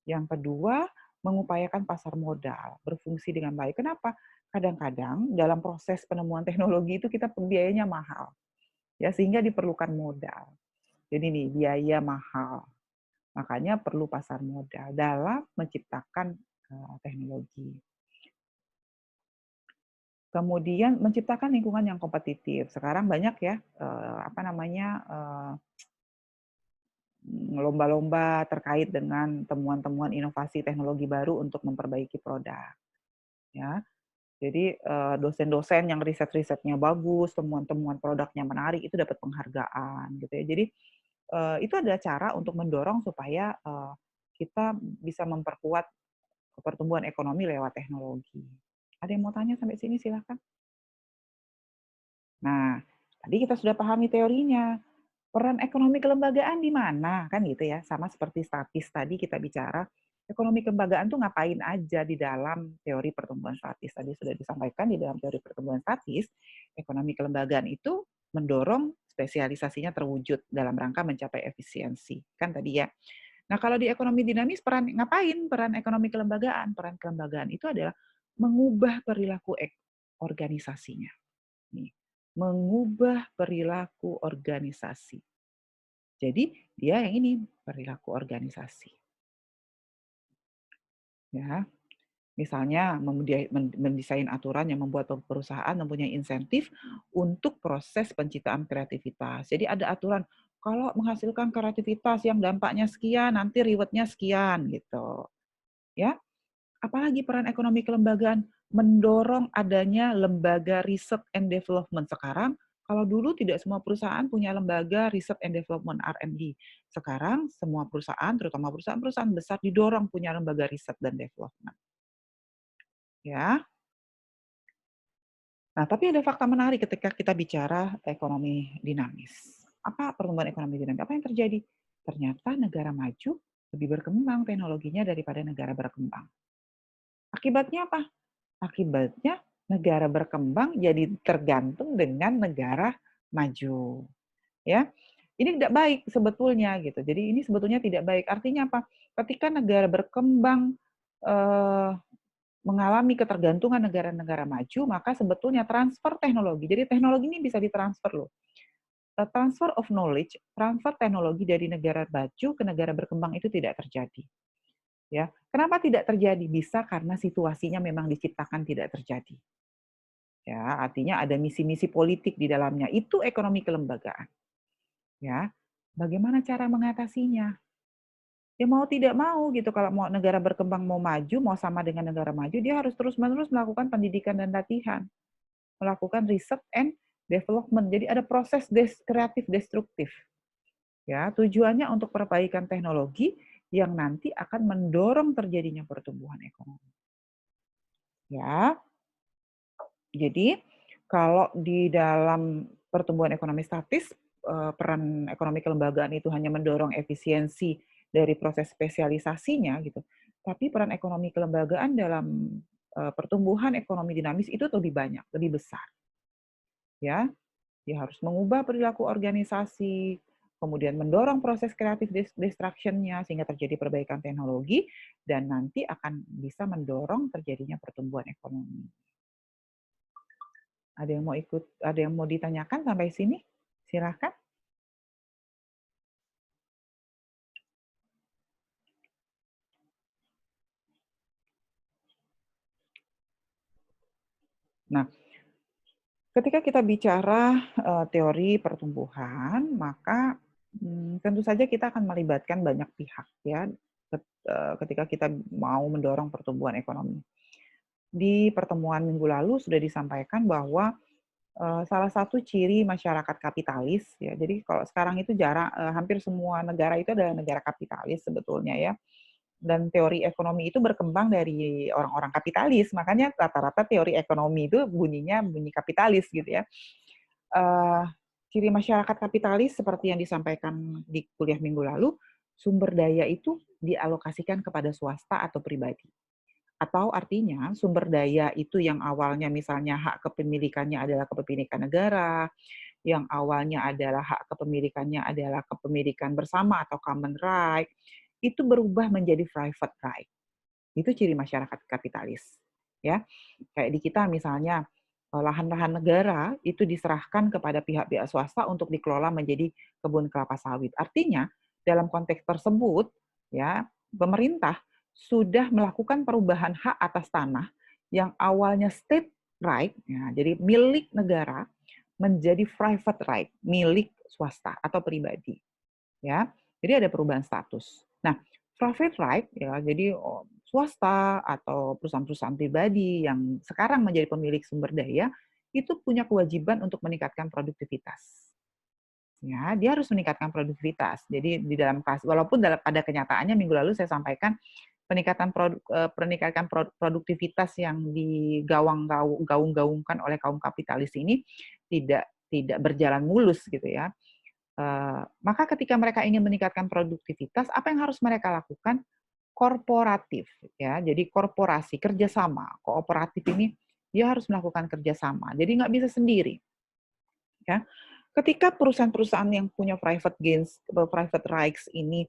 Yang kedua, mengupayakan pasar modal berfungsi dengan baik. Kenapa? Kadang-kadang dalam proses penemuan teknologi itu kita biayanya mahal. Ya, sehingga diperlukan modal. Jadi nih, biaya mahal. Makanya perlu pasar modal dalam menciptakan teknologi. Kemudian menciptakan lingkungan yang kompetitif. Sekarang banyak ya lomba-lomba terkait dengan temuan-temuan inovasi teknologi baru untuk memperbaiki produk. Ya, jadi dosen-dosen yang riset-risetnya bagus, temuan-temuan produknya menarik itu dapat penghargaan, gitu ya. Jadi itu adalah cara untuk mendorong supaya kita bisa memperkuat pertumbuhan ekonomi lewat teknologi. Ada yang mau tanya sampai sini? Silakan. Nah, tadi kita sudah pahami teorinya. Peran ekonomi kelembagaan di mana? Kan gitu ya, sama seperti statis tadi kita bicara. Ekonomi kelembagaan tuh ngapain aja di dalam teori pertumbuhan statis. Tadi sudah disampaikan di dalam teori pertumbuhan statis, ekonomi kelembagaan itu mendorong spesialisasinya terwujud dalam rangka mencapai efisiensi. Kan tadi ya. Nah, kalau di ekonomi dinamis, ngapain peran ekonomi kelembagaan? Peran kelembagaan itu adalah mengubah perilaku organisasinya. Nih, mengubah perilaku organisasi. Jadi, dia yang ini, perilaku organisasi. Ya, misalnya mendesain aturan yang membuat perusahaan mempunyai insentif untuk proses penciptaan kreativitas. Jadi ada aturan, kalau menghasilkan kreativitas yang dampaknya sekian, nanti reward-nya sekian gitu. Ya. Apalagi peran ekonomi kelembagaan mendorong adanya lembaga research and development. Sekarang kalau dulu tidak semua perusahaan punya lembaga research and development R&D. Sekarang semua perusahaan, terutama perusahaan-perusahaan besar didorong punya lembaga riset dan development. Ya. Nah, tapi ada fakta menarik ketika kita bicara ekonomi dinamis. Apa pertumbuhan ekonomi dinamis? Apa yang terjadi? Ternyata negara maju lebih berkembang teknologinya daripada negara berkembang. Akibatnya apa? Akibatnya negara berkembang jadi tergantung dengan negara maju. Ya. Ini tidak baik sebetulnya gitu. Jadi ini sebetulnya tidak baik. Artinya apa? Ketika negara berkembang mengalami ketergantungan negara-negara maju, maka sebetulnya transfer teknologi. Jadi teknologi ini bisa ditransfer loh. Transfer of knowledge, transfer teknologi dari negara maju ke negara berkembang itu tidak terjadi. Ya, kenapa tidak terjadi? Bisa karena situasinya memang diciptakan tidak terjadi. Ya, artinya ada misi-misi politik di dalamnya. Itu ekonomi kelembagaan. Ya, bagaimana cara mengatasinya? Ya mau tidak mau gitu, kalau mau negara berkembang, mau maju, mau sama dengan negara maju, dia harus terus-menerus melakukan pendidikan dan latihan, melakukan riset and development. Jadi ada proses kreatif destruktif. Ya, tujuannya untuk perbaikan teknologi yang nanti akan mendorong terjadinya pertumbuhan ekonomi. Ya, jadi kalau di dalam pertumbuhan ekonomi statis, peran ekonomi kelembagaan itu hanya mendorong efisiensi dari proses spesialisasinya gitu. Tapi peran ekonomi kelembagaan dalam pertumbuhan ekonomi dinamis itu lebih banyak, lebih besar. Ya, dia harus mengubah perilaku organisasi, kemudian mendorong proses kreatif destruction-nya sehingga terjadi perbaikan teknologi dan nanti akan bisa mendorong terjadinya pertumbuhan ekonomi. Ada yang mau ikut, ada yang mau ditanyakan sampai sini? Silakan. Nah, ketika kita bicara teori pertumbuhan, maka tentu saja kita akan melibatkan banyak pihak ya ketika kita mau mendorong pertumbuhan ekonomi. Di pertemuan minggu lalu sudah disampaikan bahwa salah satu ciri masyarakat kapitalis ya. Jadi kalau sekarang itu hampir semua negara itu adalah negara kapitalis sebetulnya ya. Dan teori ekonomi itu berkembang dari orang-orang kapitalis, makanya rata-rata teori ekonomi itu bunyinya bunyi kapitalis gitu ya. Ciri masyarakat kapitalis seperti yang disampaikan di kuliah minggu lalu, sumber daya itu dialokasikan kepada swasta atau pribadi. Atau artinya sumber daya itu yang awalnya misalnya hak kepemilikannya adalah kepemilikan negara, yang awalnya adalah hak kepemilikannya adalah kepemilikan bersama atau common right, itu berubah menjadi private right. Itu ciri masyarakat kapitalis. Ya, kayak di kita misalnya lahan-lahan negara itu diserahkan kepada pihak-pihak swasta untuk dikelola menjadi kebun kelapa sawit. Artinya dalam konteks tersebut ya pemerintah sudah melakukan perubahan hak atas tanah yang awalnya state right, ya, jadi milik negara menjadi private right, milik swasta atau pribadi. Ya, jadi ada perubahan status. Nah, private right ya, jadi swasta atau perusahaan-perusahaan pribadi yang sekarang menjadi pemilik sumber daya itu punya kewajiban untuk meningkatkan produktivitas. Ya, dia harus meningkatkan produktivitas. Jadi di dalam kelas, walaupun pada kenyataannya minggu lalu saya sampaikan peningkatan produktivitas yang digaung-gaungkan oleh kaum kapitalis ini tidak berjalan mulus gitu ya. Maka ketika mereka ingin meningkatkan produktivitas, apa yang harus mereka lakukan? Korporatif ya. Jadi korporasi, kerjasama, kooperatif ini dia harus melakukan kerjasama. Jadi nggak bisa sendiri. Ya. Ketika perusahaan-perusahaan yang punya private rights ini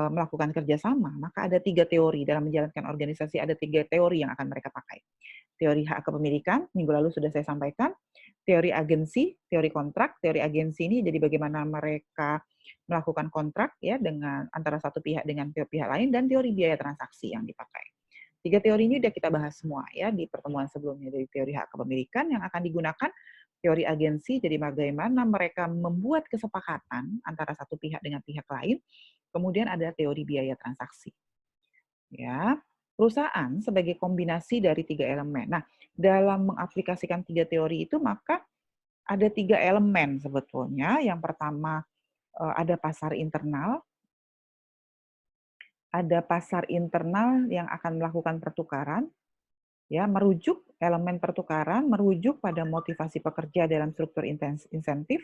melakukan kerjasama, maka ada 3 teori dalam menjalankan organisasi, ada 3 teori yang akan mereka pakai. Teori hak kepemilikan, minggu lalu sudah saya sampaikan, teori agensi, teori kontrak. Teori agensi ini jadi bagaimana mereka melakukan kontrak ya dengan antara satu pihak dengan pihak lain, dan teori biaya transaksi yang dipakai. 3 teori ini sudah kita bahas semua ya di pertemuan sebelumnya, dari teori hak kepemilikan yang akan digunakan, teori agensi, jadi bagaimana mereka membuat kesepakatan antara satu pihak dengan pihak lain, kemudian ada teori biaya transaksi. Ya, perusahaan sebagai kombinasi dari 3 elemen. Nah, dalam mengaplikasikan 3 teori itu maka ada 3 elemen sebetulnya. Yang pertama ada pasar internal. Ada pasar internal yang akan melakukan pertukaran. Ya, elemen pertukaran merujuk pada motivasi pekerja dalam struktur insentif.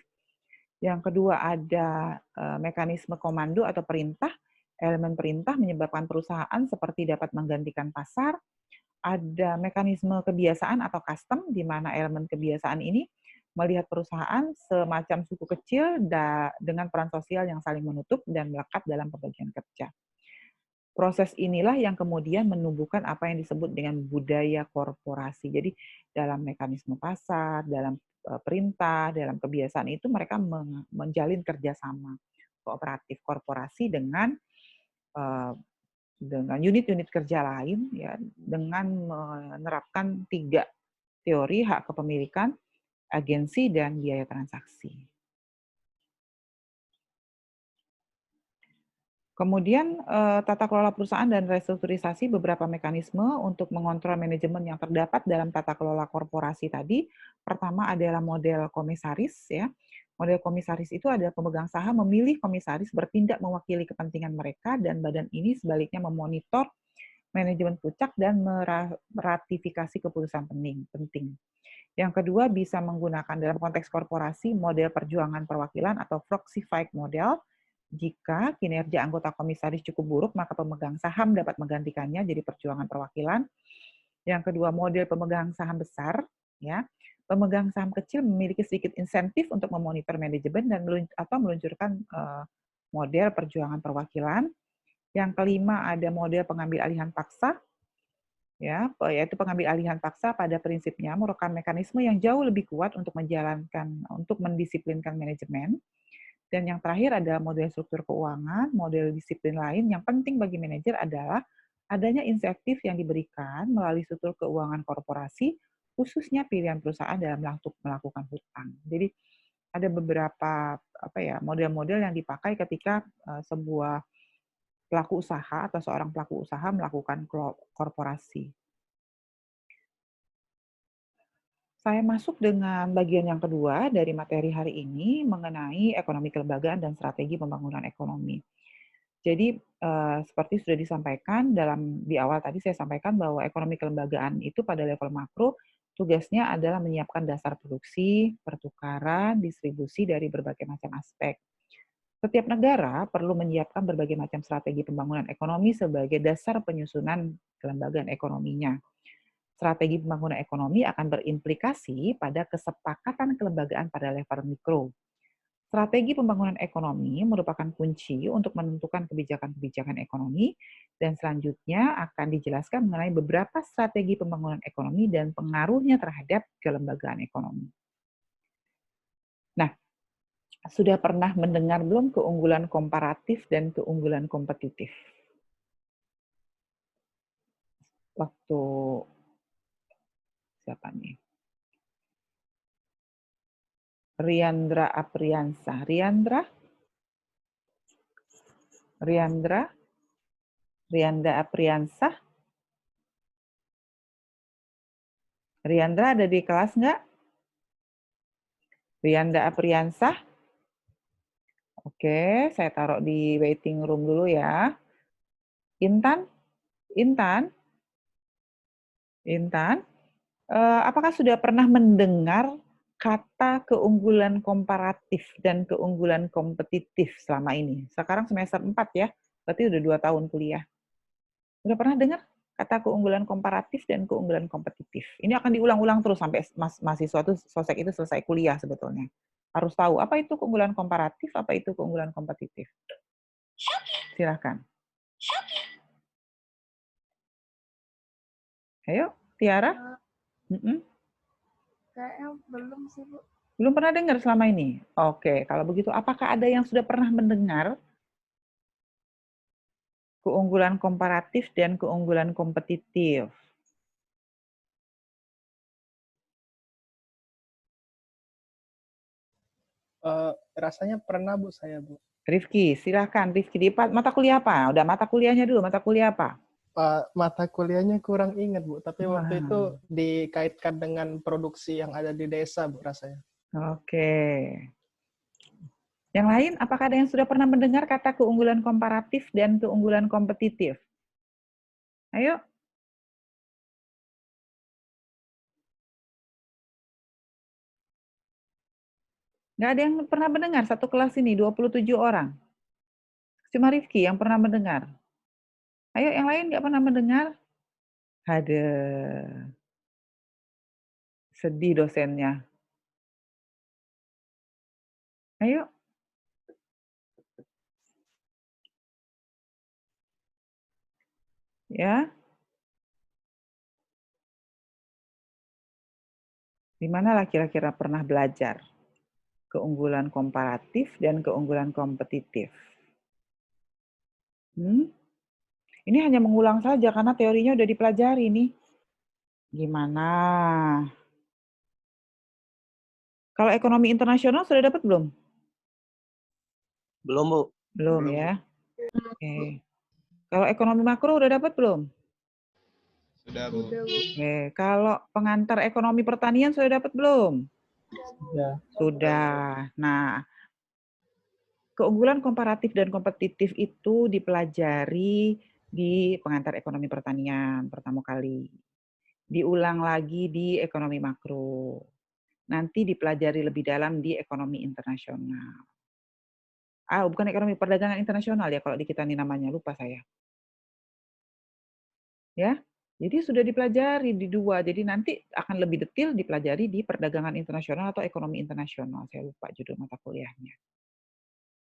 Yang kedua ada mekanisme komando atau perintah. Elemen perintah menyebabkan perusahaan seperti dapat menggantikan pasar. Ada mekanisme kebiasaan atau custom, di mana elemen kebiasaan ini melihat perusahaan semacam suku kecil dengan peran sosial yang saling menutup dan melekat dalam pembagian kerja. Proses inilah yang kemudian menumbuhkan apa yang disebut dengan budaya korporasi. Jadi dalam mekanisme pasar, dalam perintah, dalam kebiasaan itu mereka menjalin kerjasama kooperatif korporasi dengan dengan unit-unit kerja lain ya dengan menerapkan 3 teori hak kepemilikan, agensi, dan biaya transaksi. Kemudian tata kelola perusahaan dan restrukturisasi beberapa mekanisme untuk mengontrol manajemen yang terdapat dalam tata kelola korporasi tadi. Pertama adalah model komisaris ya. Model komisaris itu adalah pemegang saham memilih komisaris bertindak mewakili kepentingan mereka dan badan ini sebaliknya memonitor manajemen puncak dan meratifikasi keputusan penting. Yang kedua bisa menggunakan dalam konteks korporasi model perjuangan perwakilan atau proxy fight model. Jika kinerja anggota komisaris cukup buruk, maka pemegang saham dapat menggantikannya jadi perjuangan perwakilan. Yang kedua, model pemegang saham besar, ya. Pemegang saham kecil memiliki sedikit insentif untuk memonitor manajemen dan atau meluncurkan model perjuangan perwakilan. Yang kelima ada model pengambil alihan paksa, ya, yaitu pengambil alihan paksa pada prinsipnya merupakan mekanisme yang jauh lebih kuat untuk mendisiplinkan manajemen. Dan yang terakhir adalah model struktur keuangan, model disiplin lain yang penting bagi manajer adalah adanya insentif yang diberikan melalui struktur keuangan korporasi, khususnya pilihan perusahaan dalam melakukan hutang. Jadi ada beberapa model-model yang dipakai ketika sebuah pelaku usaha atau seorang pelaku usaha melakukan korporasi. Saya masuk dengan bagian yang kedua dari materi hari ini mengenai ekonomi kelembagaan dan strategi pembangunan ekonomi. Jadi seperti sudah disampaikan di awal tadi saya sampaikan bahwa ekonomi kelembagaan itu pada level makro tugasnya adalah menyiapkan dasar produksi, pertukaran, distribusi dari berbagai macam aspek. Setiap negara perlu menyiapkan berbagai macam strategi pembangunan ekonomi sebagai dasar penyusunan kelembagaan ekonominya. Strategi pembangunan ekonomi akan berimplikasi pada kesepakatan kelembagaan pada level mikro. Strategi pembangunan ekonomi merupakan kunci untuk menentukan kebijakan-kebijakan ekonomi, dan selanjutnya akan dijelaskan mengenai beberapa strategi pembangunan ekonomi dan pengaruhnya terhadap kelembagaan ekonomi. Nah, sudah pernah mendengar belum keunggulan komparatif dan keunggulan kompetitif? Waktu siapa nih? Riandra Apriansah. Riandra Apriansah. Riandra ada di kelas nggak? Riandra Apriansah. Oke, saya taruh di waiting room dulu ya. Intan? Apakah sudah pernah mendengar kata keunggulan komparatif dan keunggulan kompetitif selama ini? Sekarang semester 4 ya, berarti udah 2 tahun kuliah. Sudah pernah dengar kata keunggulan komparatif dan keunggulan kompetitif? Ini akan diulang-ulang terus sampai mahasiswa itu sosek itu selesai kuliah sebetulnya. Harus tahu apa itu keunggulan komparatif, apa itu keunggulan kompetitif. Silakan. Ayo, Tiara. Kayaknya belum sih, Bu. Belum pernah dengar selama ini? Oke, kalau begitu apakah ada yang sudah pernah mendengar keunggulan komparatif dan keunggulan kompetitif? Rasanya pernah, Bu, saya, Bu. Rifki, silakan. Rifki, di mata kuliah apa? Udah mata kuliahnya dulu, mata kuliah apa? Mata kuliahnya kurang ingat, Bu. Tapi waktu itu dikaitkan dengan produksi yang ada di desa, Bu, rasanya. Oke. Yang lain, apakah ada yang sudah pernah mendengar kata keunggulan komparatif dan keunggulan kompetitif? Ayo. Nggak ada yang pernah mendengar satu kelas ini, 27 orang. Cuma Rifki yang pernah mendengar. Ayo, yang lain nggak pernah mendengar? Ada. Sedih dosennya. Ayo. Ya. Di manalah kira-kira pernah belajar keunggulan komparatif dan keunggulan kompetitif? Ini hanya mengulang saja karena teorinya udah dipelajari nih. Gimana? Kalau ekonomi internasional sudah dapat belum? Belum, Bu. Belum ya. Oke. Kalau ekonomi makro udah dapat belum? Sudah, Bu. Oke. Kalau pengantar ekonomi pertanian sudah dapat belum? Sudah. Nah, keunggulan komparatif dan kompetitif itu dipelajari di pengantar ekonomi pertanian pertama kali. Diulang lagi di ekonomi makro. Nanti dipelajari lebih dalam di ekonomi internasional. Bukan ekonomi perdagangan internasional ya kalau di kita ini namanya, lupa saya. Ya, jadi sudah dipelajari di dua. Jadi nanti akan lebih detail dipelajari di perdagangan internasional atau ekonomi internasional. Saya lupa judul mata kuliahnya.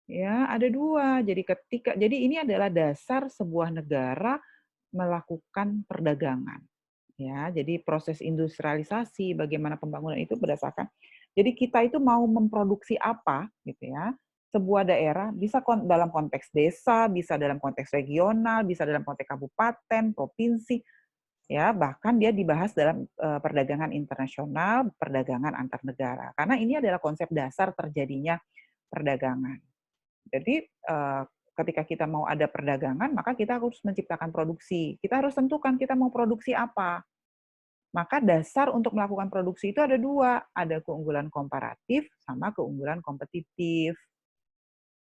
Ya, ada dua. Jadi ini adalah dasar sebuah negara melakukan perdagangan. Ya, jadi proses industrialisasi, bagaimana pembangunan itu berdasarkan. Jadi kita itu mau memproduksi apa, gitu ya? Sebuah daerah bisa dalam konteks desa, bisa dalam konteks regional, bisa dalam konteks kabupaten, provinsi, ya bahkan dia dibahas dalam perdagangan internasional, perdagangan antar negara. Karena ini adalah konsep dasar terjadinya perdagangan. Jadi ketika kita mau ada perdagangan, maka kita harus menciptakan produksi. Kita harus tentukan kita mau produksi apa. Maka dasar untuk melakukan produksi itu ada dua, ada keunggulan komparatif sama keunggulan kompetitif.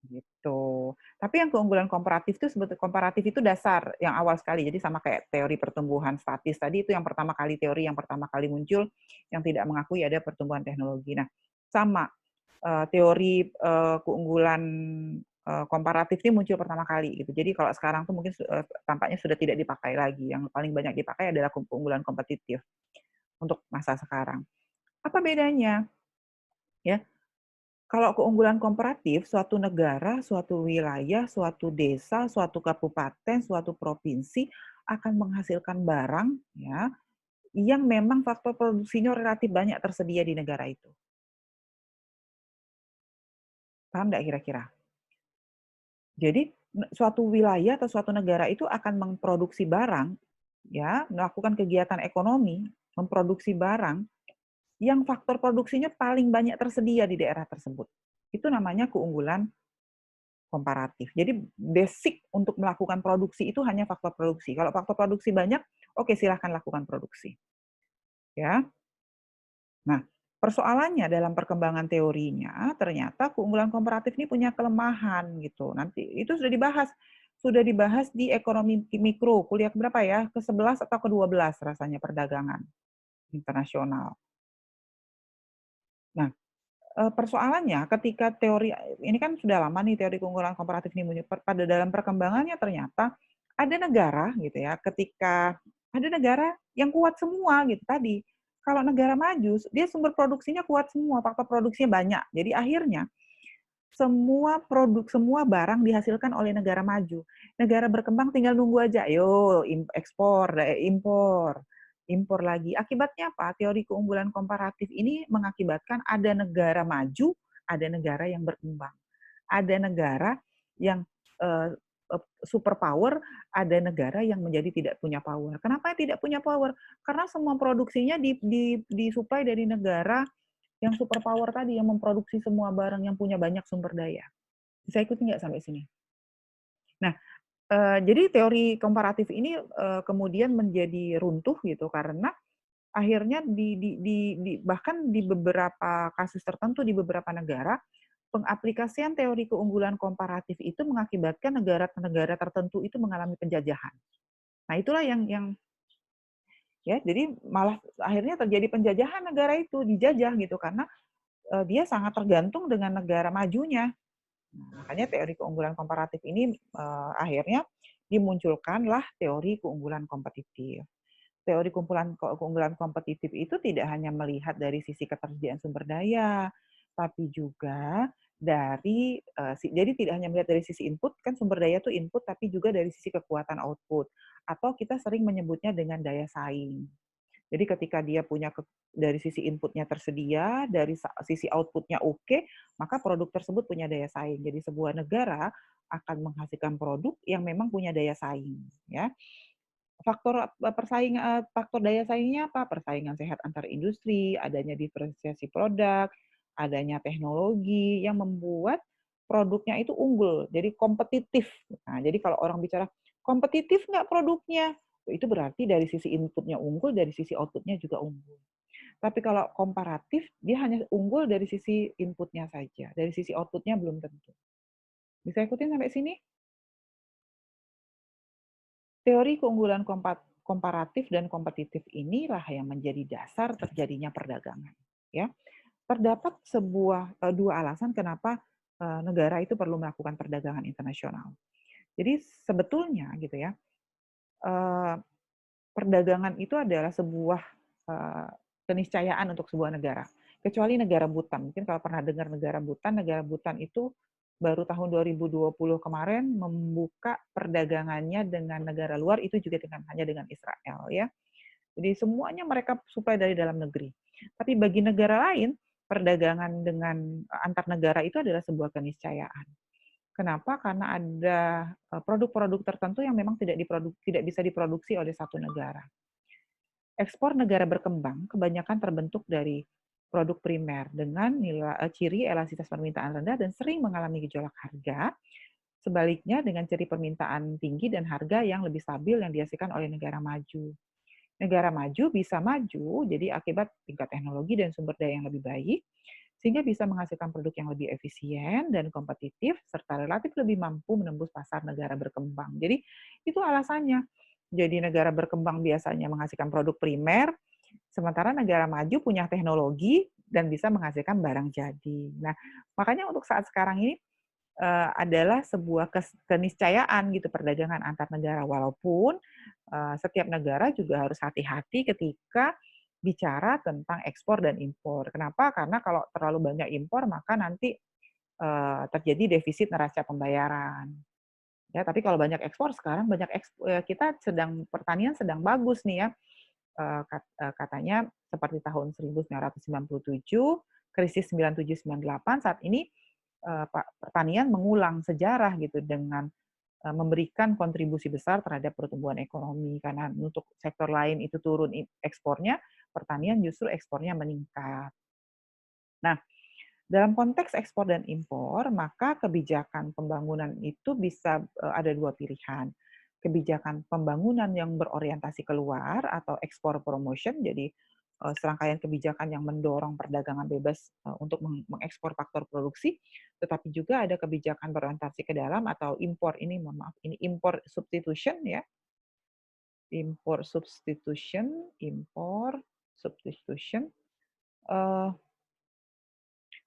Gitu. Tapi yang keunggulan komparatif itu dasar yang awal sekali. Jadi sama kayak teori pertumbuhan statis tadi, itu yang pertama kali muncul yang tidak mengakui ada pertumbuhan teknologi. Nah, sama teori keunggulan komparatif ini muncul pertama kali gitu. Jadi kalau sekarang tuh mungkin tampaknya sudah tidak dipakai lagi. Yang paling banyak dipakai adalah keunggulan kompetitif untuk masa sekarang. Apa bedanya? Ya, kalau keunggulan komparatif, suatu negara, suatu wilayah, suatu desa, suatu kabupaten, suatu provinsi akan menghasilkan barang ya yang memang faktor produksinya relatif banyak tersedia di negara itu. Paham nggak kira-kira? Jadi suatu wilayah atau suatu negara itu akan memproduksi barang, ya, melakukan kegiatan ekonomi, memproduksi barang yang faktor produksinya paling banyak tersedia di daerah tersebut. Itu namanya keunggulan komparatif. Jadi basic untuk melakukan produksi itu hanya faktor produksi. Kalau faktor produksi banyak, oke silahkan lakukan produksi. Ya. Nah, persoalannya dalam perkembangan teorinya, ternyata keunggulan komparatif ini punya kelemahan gitu. Nanti itu sudah dibahas di ekonomi mikro, kuliah berapa ya? Ke-11 atau ke-12 rasanya perdagangan internasional. Nah, persoalannya ketika teori ini kan sudah lama nih teori keunggulan komparatif ini muncul, pada dalam perkembangannya ternyata ada negara gitu ya, ketika ada negara yang kuat semua gitu tadi. Kalau negara maju, dia sumber produksinya kuat semua, faktor produksinya banyak. Jadi akhirnya semua barang dihasilkan oleh negara maju. Negara berkembang tinggal nunggu aja, yo impor lagi. Akibatnya apa? Teori keunggulan komparatif ini mengakibatkan ada negara maju, ada negara yang berkembang. Ada negara yang superpower, ada negara yang menjadi tidak punya power. Kenapa tidak punya power? Karena semua produksinya disuplai dari negara yang superpower tadi, yang memproduksi semua barang, yang punya banyak sumber daya. Bisa ikuti nggak sampai sini? Nah, jadi teori komparatif ini kemudian menjadi runtuh gitu karena akhirnya bahkan di beberapa kasus tertentu di beberapa negara pengaplikasian teori keunggulan komparatif itu mengakibatkan negara-negara tertentu itu mengalami penjajahan. Nah, itulah yang ya, jadi malah akhirnya terjadi penjajahan negara itu, dijajah gitu karena dia sangat tergantung dengan negara majunya. Nah, makanya teori keunggulan komparatif ini akhirnya dimunculkanlah teori keunggulan kompetitif. Teori keunggulan kompetitif itu tidak hanya melihat dari sisi ketersediaan sumber daya, tapi juga jadi tidak hanya melihat dari sisi input, kan sumber daya itu input, tapi juga dari sisi kekuatan output. Atau kita sering menyebutnya dengan daya saing. Jadi ketika dia punya dari sisi inputnya tersedia, dari sisi outputnya oke, maka produk tersebut punya daya saing. Jadi sebuah negara akan menghasilkan produk yang memang punya daya saing, ya. Faktor daya saingnya apa? Persaingan sehat antar industri, adanya diferensiasi produk, adanya teknologi yang membuat produknya itu unggul, jadi kompetitif. Nah, jadi kalau orang bicara, "Kompetitif nggak produknya?" Itu berarti dari sisi inputnya unggul, dari sisi outputnya juga unggul. Tapi kalau komparatif, dia hanya unggul dari sisi inputnya saja, dari sisi outputnya belum tentu. Bisa ikutin sampai sini? Teori keunggulan komparatif dan kompetitif inilah yang menjadi dasar terjadinya perdagangan. Ya, terdapat dua alasan kenapa negara itu perlu melakukan perdagangan internasional. Jadi sebetulnya gitu ya, perdagangan itu adalah sebuah keniscayaan untuk sebuah negara. Kecuali negara Bhutan. Mungkin kalau pernah dengar negara Bhutan itu baru tahun 2020 kemarin membuka perdagangannya dengan negara luar, itu juga hanya dengan Israel, ya. Jadi semuanya mereka suplai dari dalam negeri. Tapi bagi negara lain, perdagangan dengan antar negara itu adalah sebuah keniscayaan. Kenapa? Karena ada produk-produk tertentu yang memang tidak bisa diproduksi oleh satu negara. Ekspor negara berkembang kebanyakan terbentuk dari produk primer dengan ciri elastisitas permintaan rendah dan sering mengalami gejolak harga. Sebaliknya dengan ciri permintaan tinggi dan harga yang lebih stabil yang dihasilkan oleh negara maju. Negara maju bisa maju jadi akibat tingkat teknologi dan sumber daya yang lebih baik, sehingga bisa menghasilkan produk yang lebih efisien dan kompetitif, serta relatif lebih mampu menembus pasar negara berkembang. Jadi itu alasannya. Jadi negara berkembang biasanya menghasilkan produk primer, sementara negara maju punya teknologi dan bisa menghasilkan barang jadi. Nah, makanya untuk saat sekarang ini adalah sebuah keniscayaan gitu perdagangan antar negara, walaupun setiap negara juga harus hati-hati ketika bicara tentang ekspor dan impor. Kenapa? Karena kalau terlalu banyak impor maka nanti terjadi defisit neraca pembayaran. Ya, tapi kalau banyak ekspor sekarang kita pertanian sedang bagus nih ya. Katanya seperti tahun 1997, krisis 97-98, saat ini pertanian mengulang sejarah gitu dengan memberikan kontribusi besar terhadap pertumbuhan ekonomi, karena untuk sektor lain itu turun ekspornya, pertanian justru ekspornya meningkat. Nah, dalam konteks ekspor dan impor, maka kebijakan pembangunan itu bisa ada dua pilihan. Kebijakan pembangunan yang berorientasi keluar atau ekspor promotion, jadi serangkaian kebijakan yang mendorong perdagangan bebas untuk mengekspor faktor produksi, tetapi juga ada kebijakan berorientasi ke dalam atau impor ini, mohon maaf, ini impor substitution ya. Impor substitution.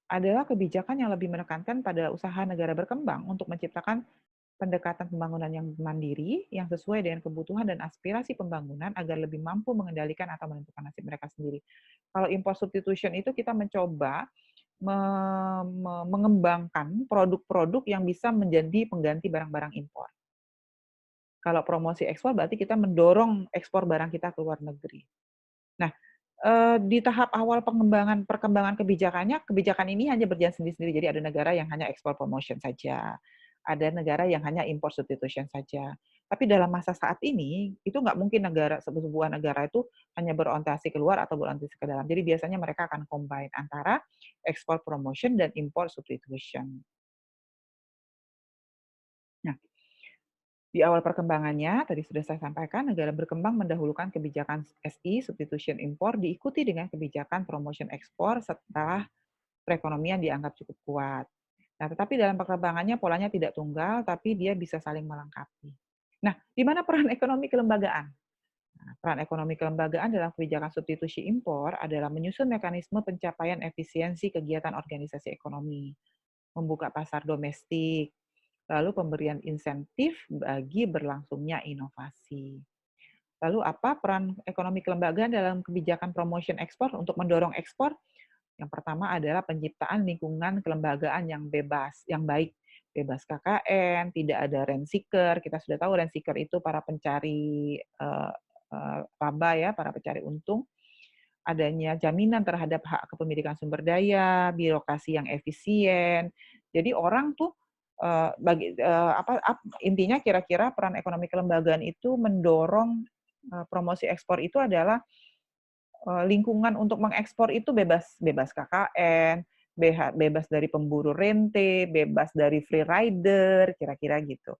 Adalah kebijakan yang lebih menekankan pada usaha negara berkembang untuk menciptakan pendekatan pembangunan yang mandiri, yang sesuai dengan kebutuhan dan aspirasi pembangunan agar lebih mampu mengendalikan atau menentukan nasib mereka sendiri. Kalau import substitution itu kita mencoba mengembangkan produk-produk yang bisa menjadi pengganti barang-barang impor. Kalau promosi ekspor berarti kita mendorong ekspor barang kita ke luar negeri. Nah, di tahap awal perkembangan kebijakannya, kebijakan ini hanya berjalan sendiri-sendiri. Jadi ada negara yang hanya ekspor promotion saja, ada negara yang hanya import substitution saja. Tapi dalam masa saat ini, itu nggak mungkin sebuah negara itu hanya berorientasi keluar atau berorientasi ke dalam. Jadi biasanya mereka akan combine antara ekspor promotion dan import substitution. Nah, di awal perkembangannya, tadi sudah saya sampaikan, negara berkembang mendahulukan kebijakan SI, substitution impor, diikuti dengan kebijakan promotion ekspor setelah perekonomian dianggap cukup kuat. Nah, tetapi dalam perkembangannya polanya tidak tunggal, tapi dia bisa saling melengkapi. Nah, di mana peran ekonomi kelembagaan? Nah, peran ekonomi kelembagaan dalam kebijakan substitusi impor adalah menyusun mekanisme pencapaian efisiensi kegiatan organisasi ekonomi, membuka pasar domestik, lalu pemberian insentif bagi berlangsungnya inovasi. Lalu apa peran ekonomi kelembagaan dalam kebijakan promotion ekspor untuk mendorong ekspor? Yang pertama adalah penciptaan lingkungan kelembagaan yang bebas, yang baik. Bebas KKN, tidak ada rent seeker. Kita sudah tahu rent seeker itu para pencari laba ya, para pencari untung, adanya jaminan terhadap hak kepemilikan sumber daya, birokrasi yang efisien. Jadi orang tuh intinya kira-kira peran ekonomi kelembagaan itu mendorong promosi ekspor itu adalah lingkungan untuk mengekspor itu bebas KKN, bebas dari pemburu rente, bebas dari free rider, kira-kira gitu.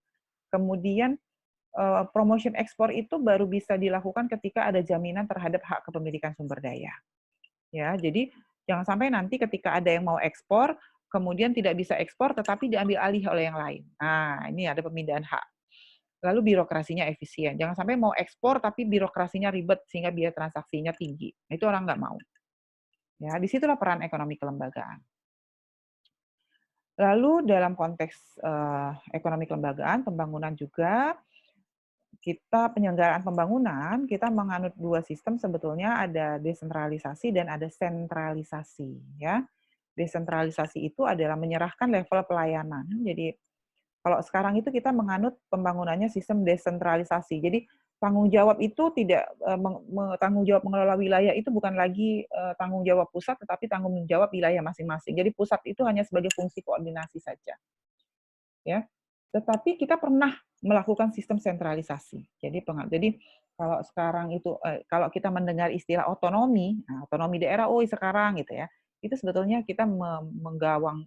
Kemudian promotion ekspor itu baru bisa dilakukan ketika ada jaminan terhadap hak kepemilikan sumber daya. Ya, jadi jangan sampai nanti ketika ada yang mau ekspor, kemudian tidak bisa ekspor tetapi diambil alih oleh yang lain. Nah, ini ada pemindahan hak. Lalu birokrasinya efisien. Jangan sampai mau ekspor tapi birokrasinya ribet sehingga biaya transaksinya tinggi. Itu orang nggak mau. Ya, disitulah peran ekonomi kelembagaan. Lalu dalam konteks ekonomi kelembagaan, pembangunan juga, kita penyelenggaraan pembangunan, kita menganut dua sistem sebetulnya, ada desentralisasi dan ada sentralisasi. Ya. Desentralisasi itu adalah menyerahkan level pelayanan. Jadi kalau sekarang itu kita menganut pembangunannya sistem desentralisasi. Jadi tanggung jawab itu tidak tanggung jawab mengelola wilayah itu bukan lagi tanggung jawab pusat, tetapi tanggung jawab wilayah masing-masing. Jadi pusat itu hanya sebagai fungsi koordinasi saja. Ya, tetapi kita pernah melakukan sistem sentralisasi. Jadi kalau sekarang itu kalau kita mendengar istilah otonomi, nah, otonomi daerah, sekarang gitu ya, itu sebetulnya kita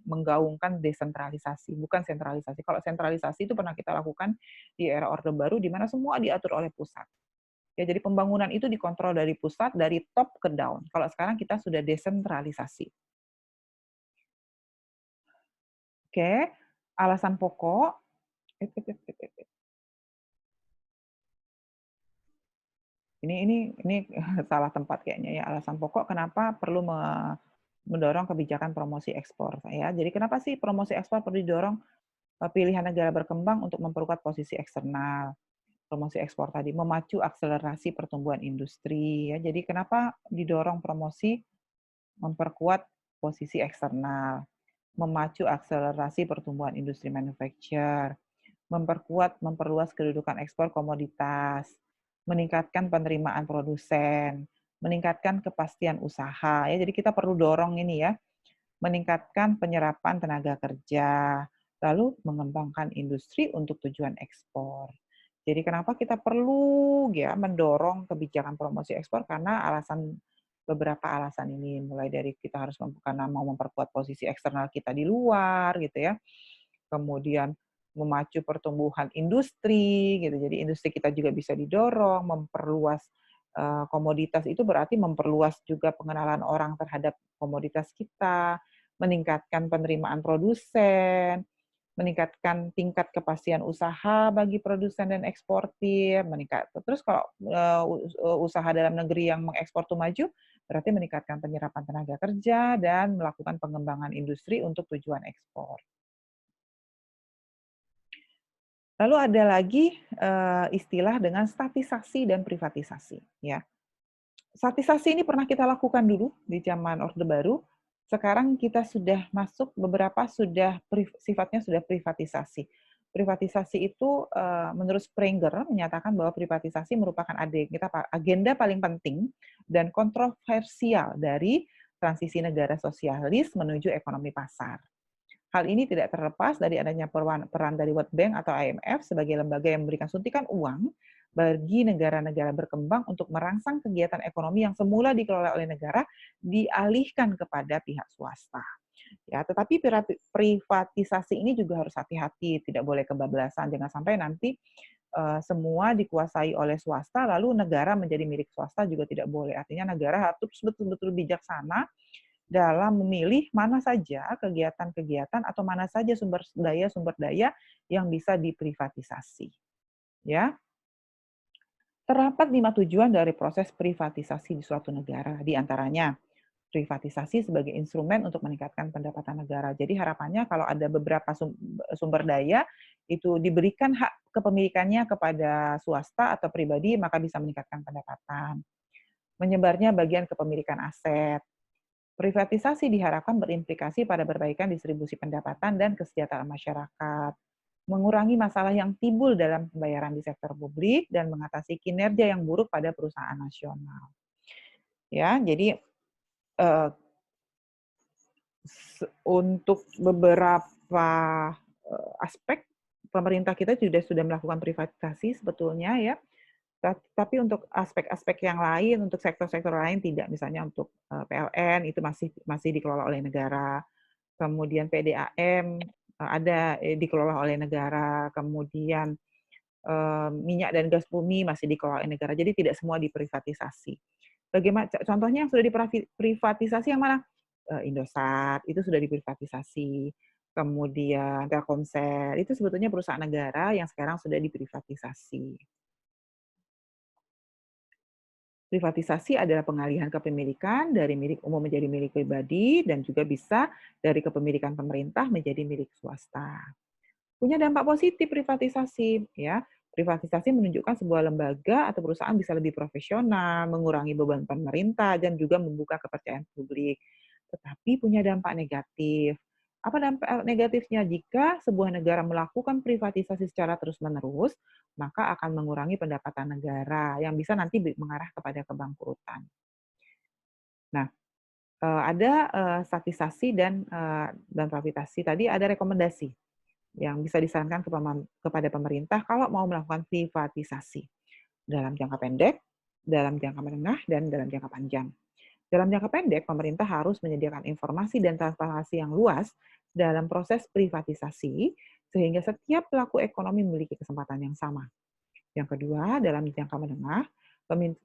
menggaungkan desentralisasi, bukan sentralisasi. Kalau sentralisasi itu pernah kita lakukan di era Orde Baru, di mana semua diatur oleh pusat. Ya, jadi pembangunan itu dikontrol dari pusat, dari top ke down. Kalau sekarang kita sudah desentralisasi. Oke, alasan pokok. Ini salah tempat kayaknya ya. Alasan pokok kenapa perlu mendorong kebijakan promosi ekspor ya. Jadi kenapa sih promosi ekspor perlu didorong? Pilihan negara berkembang untuk memperkuat posisi eksternal. Promosi ekspor tadi memacu akselerasi pertumbuhan industri ya. Jadi kenapa didorong promosi memperkuat posisi eksternal, memacu akselerasi pertumbuhan industri manufacture, memperluas kedudukan ekspor komoditas, meningkatkan penerimaan produsen, meningkatkan kepastian usaha. Ya, jadi kita perlu dorong ini ya, meningkatkan penyerapan tenaga kerja, lalu mengembangkan industri untuk tujuan ekspor. Jadi kenapa kita perlu ya mendorong kebijakan promosi ekspor? Karena beberapa alasan ini, mulai dari kita harus karena mau memperkuat posisi eksternal kita di luar gitu ya. Kemudian memacu pertumbuhan industri gitu. Jadi industri kita juga bisa didorong, memperluas komoditas itu berarti memperluas juga pengenalan orang terhadap komoditas kita, meningkatkan penerimaan produsen, meningkatkan tingkat kepastian usaha bagi produsen dan eksportir, Terus kalau usaha dalam negeri yang mengekspor itu maju, berarti meningkatkan penyerapan tenaga kerja dan melakukan pengembangan industri untuk tujuan ekspor. Lalu ada lagi istilah dengan statisasi dan privatisasi. Ya, statisasi ini pernah kita lakukan dulu di zaman Orde Baru. Sekarang kita sudah masuk beberapa sifatnya sudah privatisasi. Privatisasi itu menurut Springer menyatakan bahwa privatisasi merupakan agenda paling penting dan kontroversial dari transisi negara sosialis menuju ekonomi pasar. Hal ini tidak terlepas dari adanya peran dari World Bank atau IMF sebagai lembaga yang memberikan suntikan uang bagi negara-negara berkembang untuk merangsang kegiatan ekonomi yang semula dikelola oleh negara dialihkan kepada pihak swasta. Ya, tetapi privatisasi ini juga harus hati-hati, tidak boleh kebablasan, jangan sampai nanti semua dikuasai oleh swasta lalu negara menjadi milik swasta juga tidak boleh. Artinya negara harus betul-betul bijaksana dalam memilih mana saja kegiatan-kegiatan atau mana saja sumber daya yang bisa diprivatisasi. Ya. Terdapat 5 tujuan dari proses privatisasi di suatu negara, di antaranya privatisasi sebagai instrumen untuk meningkatkan pendapatan negara. Jadi harapannya kalau ada beberapa sumber daya itu diberikan hak kepemilikannya kepada swasta atau pribadi, maka bisa meningkatkan pendapatan. Menyebarnya bagian kepemilikan aset. Privatisasi diharapkan berimplikasi pada perbaikan distribusi pendapatan dan kesejahteraan masyarakat. mengurangi masalah yang timbul dalam pembayaran di sektor publik, dan mengatasi kinerja yang buruk pada perusahaan nasional. Ya, jadi untuk beberapa aspek pemerintah kita sudah melakukan privatisasi sebetulnya ya. Tapi untuk aspek-aspek yang lain, untuk sektor-sektor lain tidak. Misalnya untuk PLN itu masih dikelola oleh negara. Kemudian PDAM ada dikelola oleh negara. Kemudian minyak dan gas bumi masih dikelola oleh negara. Jadi tidak semua diprivatisasi. Bagaimana contohnya yang sudah diprivatisasi yang mana? Indosat itu sudah diprivatisasi. Kemudian Telkomsel itu sebetulnya perusahaan negara yang sekarang sudah diprivatisasi. Privatisasi adalah pengalihan kepemilikan dari milik umum menjadi milik pribadi dan juga bisa dari kepemilikan pemerintah menjadi milik swasta. Punya dampak positif privatisasi, ya. Privatisasi menunjukkan sebuah lembaga atau perusahaan bisa lebih profesional, mengurangi beban pemerintah dan juga membuka kepercayaan publik. Tetapi punya dampak negatif. Apa dampak negatifnya? Jika sebuah negara melakukan privatisasi secara terus-menerus, maka akan mengurangi pendapatan negara yang bisa nanti mengarah kepada kebangkrutan. Nah, ada statisasi dan privatisasi. Tadi ada rekomendasi yang bisa disarankan kepada pemerintah kalau mau melakukan privatisasi dalam jangka pendek, dalam jangka menengah, dan dalam jangka panjang. Dalam jangka pendek, pemerintah harus menyediakan informasi dan transparansi yang luas dalam proses privatisasi, sehingga setiap pelaku ekonomi memiliki kesempatan yang sama. Yang kedua, dalam jangka menengah,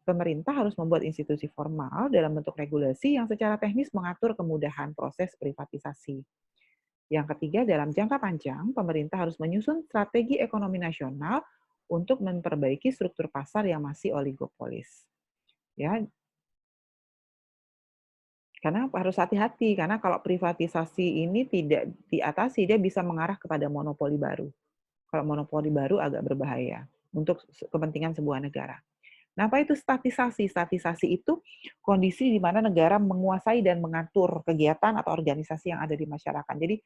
pemerintah harus membuat institusi formal dalam bentuk regulasi yang secara teknis mengatur kemudahan proses privatisasi. Yang ketiga, dalam jangka panjang, pemerintah harus menyusun strategi ekonomi nasional untuk memperbaiki struktur pasar yang masih oligopolis. Ya, karena harus hati-hati, karena kalau privatisasi ini tidak diatasi, dia bisa mengarah kepada monopoli baru. Kalau monopoli baru agak berbahaya untuk kepentingan sebuah negara. Nah, apa itu statisasi? Statisasi itu kondisi di mana negara menguasai dan mengatur kegiatan atau organisasi yang ada di masyarakat. Jadi,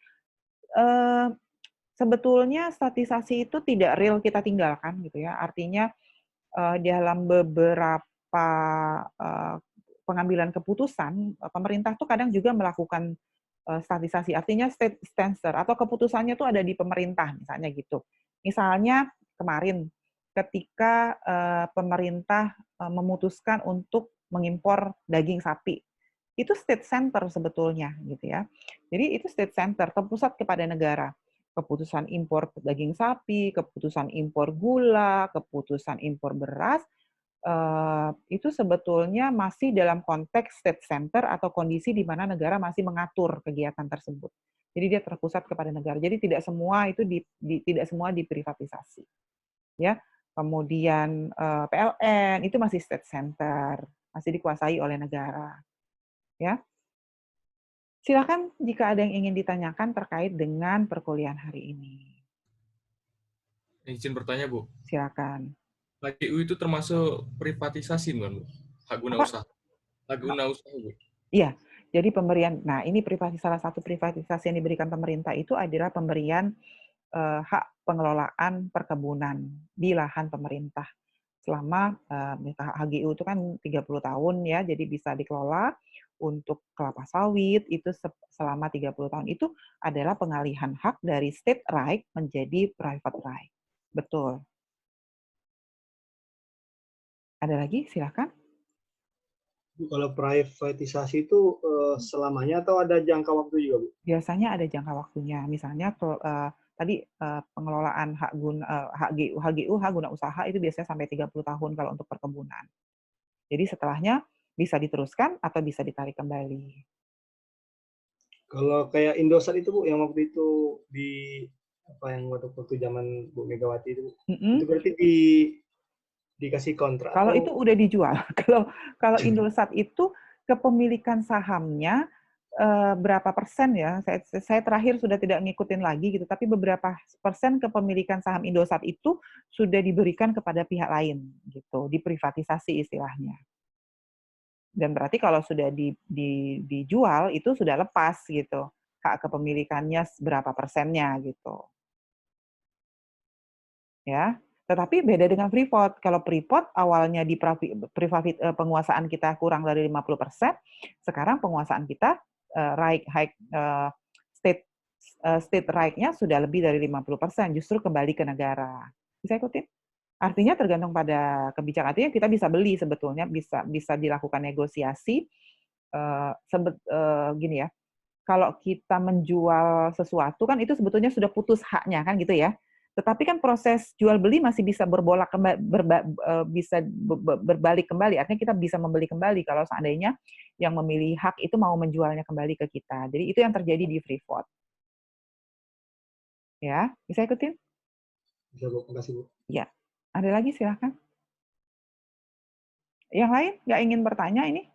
sebetulnya statisasi itu tidak real kita tinggalkan, gitu ya. Artinya, dalam beberapa pengambilan keputusan, pemerintah tuh kadang juga melakukan statisasi, artinya state stancer atau keputusannya tuh ada di pemerintah, misalnya gitu. Misalnya kemarin ketika pemerintah memutuskan untuk mengimpor daging sapi, itu state center sebetulnya, gitu ya. Jadi itu state center, terpusat kepada negara. Keputusan impor daging sapi, keputusan impor gula, keputusan impor beras, itu sebetulnya masih dalam konteks state center atau kondisi di mana negara masih mengatur kegiatan tersebut. Jadi dia terpusat kepada negara. Jadi tidak semua itu tidak semua diprivatisasi. Ya. Kemudian PLN itu masih state center, masih dikuasai oleh negara. Ya. Silakan jika ada yang ingin ditanyakan terkait dengan perkuliahan hari ini. Izin bertanya, Bu. Silakan. HGU itu termasuk privatisasi, bukan, Bu? Hak guna usaha. Hak guna usaha, Bu. Iya, jadi pemberian. Nah, ini salah satu privatisasi yang diberikan pemerintah itu adalah pemberian hak pengelolaan perkebunan di lahan pemerintah. Selama HGU itu kan 30 tahun ya, jadi bisa dikelola untuk kelapa sawit itu selama 30 tahun itu adalah pengalihan hak dari state right menjadi private right. Betul. Ada lagi? Silakan. Kalau privatisasi itu selamanya atau ada jangka waktu juga, Bu? Biasanya ada jangka waktunya. Misalnya tadi pengelolaan HGU, hak guna usaha itu biasanya sampai 30 tahun kalau untuk perkebunan. Jadi setelahnya bisa diteruskan atau bisa ditarik kembali. Kalau kayak Indosat itu, Bu, yang waktu itu yang waktu zaman Bu Megawati itu, itu berarti dikasih kontrak. Kalau itu udah dijual. Kalau Indosat itu kepemilikan sahamnya berapa persen ya? Saya terakhir sudah tidak ngikutin lagi gitu, tapi beberapa persen kepemilikan saham Indosat itu sudah diberikan kepada pihak lain gitu, diprivatisasi istilahnya. Dan berarti kalau sudah dijual itu sudah lepas gitu, hak kepemilikannya berapa persennya gitu. Ya, tetapi beda dengan Freeport. Kalau Freeport awalnya di penguasaan kita kurang dari 50%, sekarang penguasaan kita state right-nya sudah lebih dari 50%, justru kembali ke negara. Bisa ikutin? Artinya tergantung pada kebijakan. Artinya kita bisa beli sebetulnya, bisa dilakukan negosiasi. Gini ya, kalau kita menjual sesuatu kan itu sebetulnya sudah putus haknya kan gitu ya. Tetapi kan proses jual beli masih bisa bisa berbalik kembali. Artinya kita bisa membeli kembali kalau seandainya yang memilih hak itu mau menjualnya kembali ke kita. Jadi itu yang terjadi di Freeport. Ya, bisa ikutin? Bisa, Bu. Terima kasih, Bu. Ya. Ada lagi silakan. Yang lain nggak ingin bertanya ini?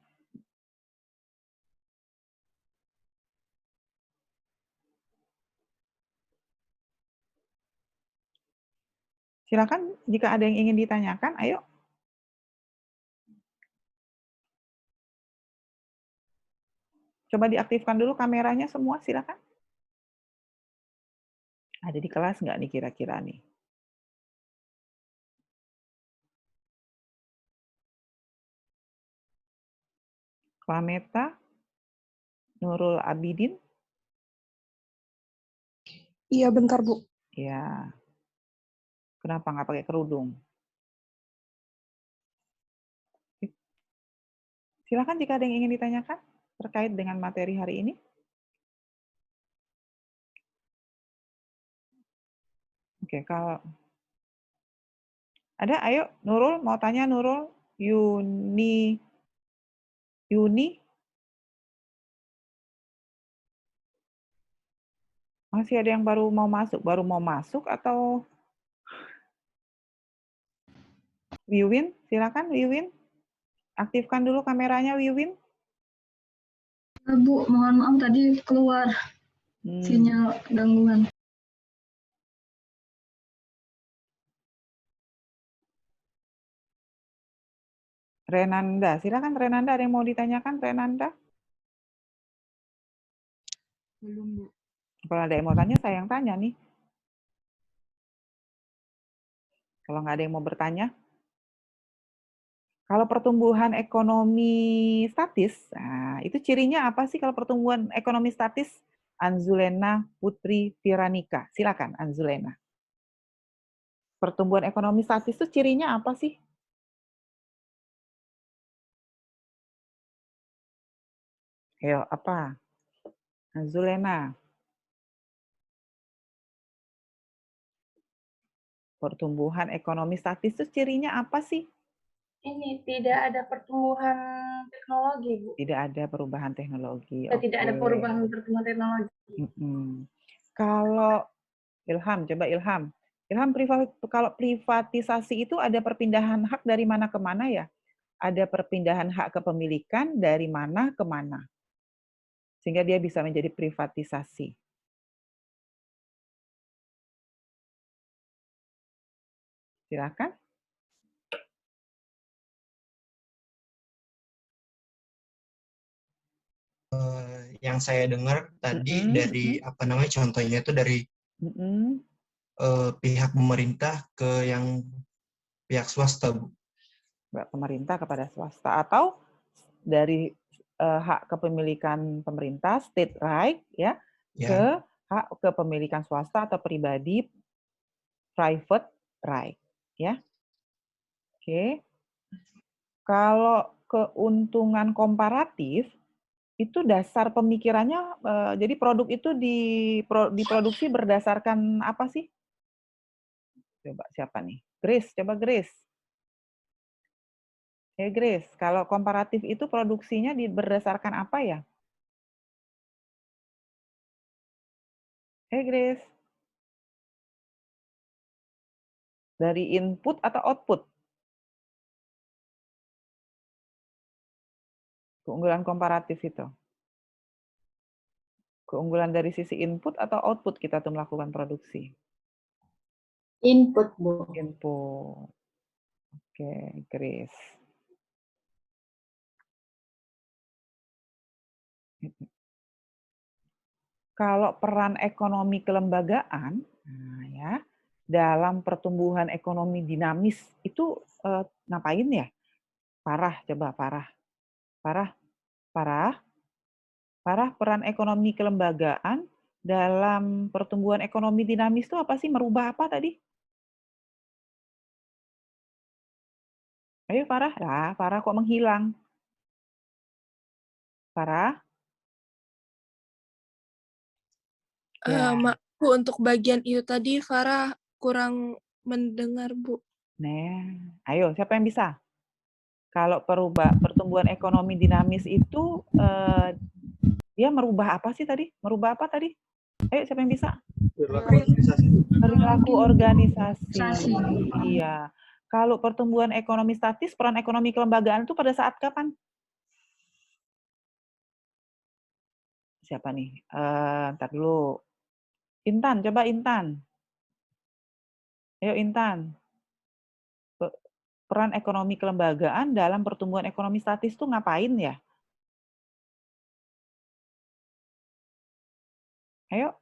Silakan jika ada yang ingin ditanyakan, ayo. Coba diaktifkan dulu kameranya semua, silakan. Ada di kelas nggak nih kira-kira nih? Klameta, Nurul Abidin. Iya, bentar, Bu. Ya. Kenapa nggak pakai kerudung? Silakan jika ada yang ingin ditanyakan terkait dengan materi hari ini. Oke, kalau ada, ayo Nurul, mau tanya Nurul, Yuni, masih ada yang baru mau masuk atau Wiwin, silakan Wiwin, aktifkan dulu kameranya Wiwin. Bu, mohon maaf tadi keluar sinyal gangguan. Renanda, silakan Renanda, ada yang mau ditanyakan Renanda? Belum, Bu. Kalau ada yang mau tanya, saya yang tanya nih. Kalau nggak ada yang mau bertanya. Kalau pertumbuhan ekonomi statis, nah, itu cirinya apa sih kalau pertumbuhan ekonomi statis? Anzulena Putri Tiranika. Silakan, Anzulena. Pertumbuhan ekonomi statis itu cirinya apa sih? Ayo, apa? Anzulena. Pertumbuhan ekonomi statis itu cirinya apa sih? Ini tidak ada pertumbuhan teknologi, Bu. Tidak ada perubahan teknologi. Tidak ada perubahan pertumbuhan teknologi. Kalau Ilham, coba Ilham. Ilham, kalau privatisasi itu ada perpindahan hak dari mana ke mana ya? Ada perpindahan hak kepemilikan dari mana ke mana. Sehingga dia bisa menjadi privatisasi. Silakan. Yang saya dengar tadi dari apa namanya contohnya itu dari pihak pemerintah ke yang pihak swasta, Bu. Pemerintah kepada swasta atau dari hak kepemilikan pemerintah state right ya, ke hak kepemilikan swasta atau pribadi private right ya. Oke. Kalau keuntungan komparatif itu dasar pemikirannya, jadi produk itu diproduksi berdasarkan apa sih? Coba siapa nih? Grace, coba Grace. Grace, kalau komparatif itu produksinya berdasarkan apa ya? Grace. Dari input atau output? Keunggulan komparatif itu. Keunggulan dari sisi input atau output kita tuh melakukan produksi? Input, Bu. Input. Oke, Grace. Kalau peran ekonomi kelembagaan, nah ya, dalam pertumbuhan ekonomi dinamis itu ngapain ya? Farah, coba Farah, peran ekonomi kelembagaan dalam pertumbuhan ekonomi dinamis itu apa sih? Merubah apa tadi? Ayo Farah, Farah kok menghilang? Farah? Ya. Bu, untuk bagian itu tadi Farah kurang mendengar, Bu. Nah, ayo siapa yang bisa? Kalau pertumbuhan ekonomi dinamis itu dia merubah apa sih tadi? Merubah apa tadi? Ayo siapa yang bisa? Perilaku organisasi. Iya. Kalau pertumbuhan ekonomi statis, peran ekonomi kelembagaan itu pada saat kapan? Siapa nih? Ntar dulu. Intan, coba Intan. Ayo Intan. Peran ekonomi kelembagaan dalam pertumbuhan ekonomi statis itu ngapain ya? Ayo.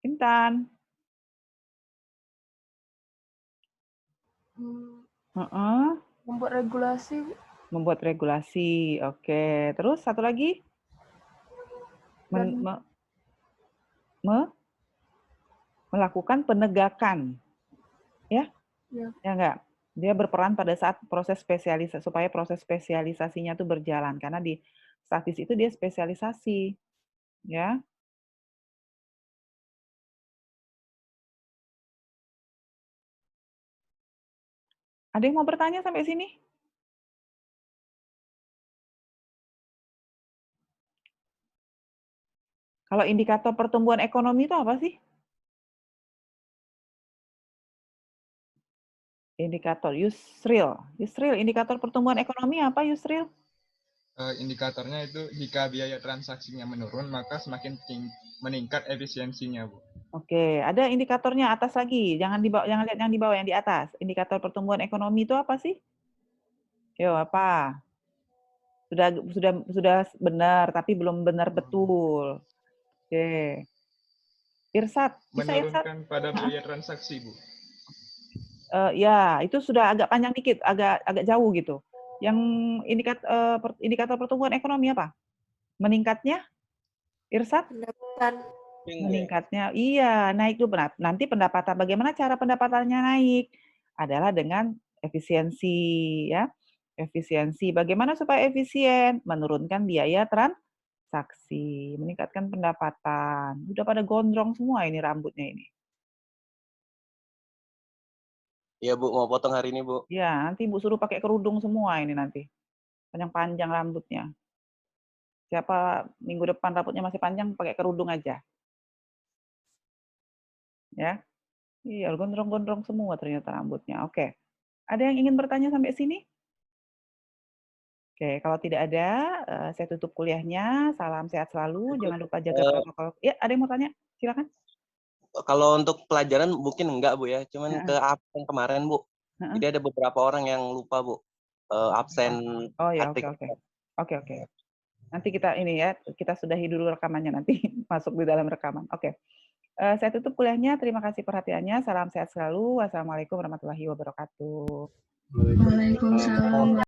Intan. Membuat regulasi. Membuat regulasi, oke. Terus satu lagi? Melakukan penegakan, ya? Ya enggak? Dia berperan pada saat proses spesialisasi, supaya proses spesialisasinya itu berjalan. Karena di statis itu dia spesialisasi, ya. Ada yang mau bertanya sampai sini? Kalau indikator pertumbuhan ekonomi itu apa sih? Indikator Yusril, indikator pertumbuhan ekonomi apa Yusril? Indikatornya itu jika biaya transaksinya menurun, maka semakin meningkat efisiensinya, Bu. Oke, ada indikatornya atas lagi. Jangan lihat yang di bawah, yang di atas. Indikator pertumbuhan ekonomi itu apa sih? Yo, apa? Sudah benar, tapi belum benar betul. Oke. Irsat, bisa Irsat? Menurunkan pada biaya transaksi, Bu. Ya, itu sudah agak panjang dikit, agak jauh gitu. Yang indikator pertumbuhan ekonomi apa? Meningkatnya? Irsat? Meningkatnya, iya, naik tuh. Nanti pendapatan, bagaimana cara pendapatannya naik? Adalah dengan efisiensi, ya. Efisiensi. Bagaimana supaya efisien? Menurunkan biaya transaksi, meningkatkan pendapatan. Udah pada gondrong semua ini rambutnya ini. Iya Bu, mau potong hari ini Bu. Ya, nanti Bu suruh pakai kerudung semua ini nanti. Panjang-panjang rambutnya. Siapa minggu depan rambutnya masih panjang, pakai kerudung aja. Ya. Iya, gondrong-gondrong semua ternyata rambutnya. Oke. Ada yang ingin bertanya sampai sini? Oke, kalau tidak ada, saya tutup kuliahnya. Salam sehat selalu. Jangan lupa jaga protokol. Ya, ada yang mau tanya? Silakan. Kalau untuk pelajaran mungkin enggak Bu ya, cuman ke absen kemarin Bu. Jadi ada beberapa orang yang lupa Bu, absen. Oh ya, oke. Nanti kita ini ya, kita sudahi dulu rekamannya nanti masuk di dalam rekaman. Oke. Saya tutup kuliahnya. Terima kasih perhatiannya. Salam sehat selalu. Wassalamualaikum warahmatullahi wabarakatuh. Waalaikumsalam.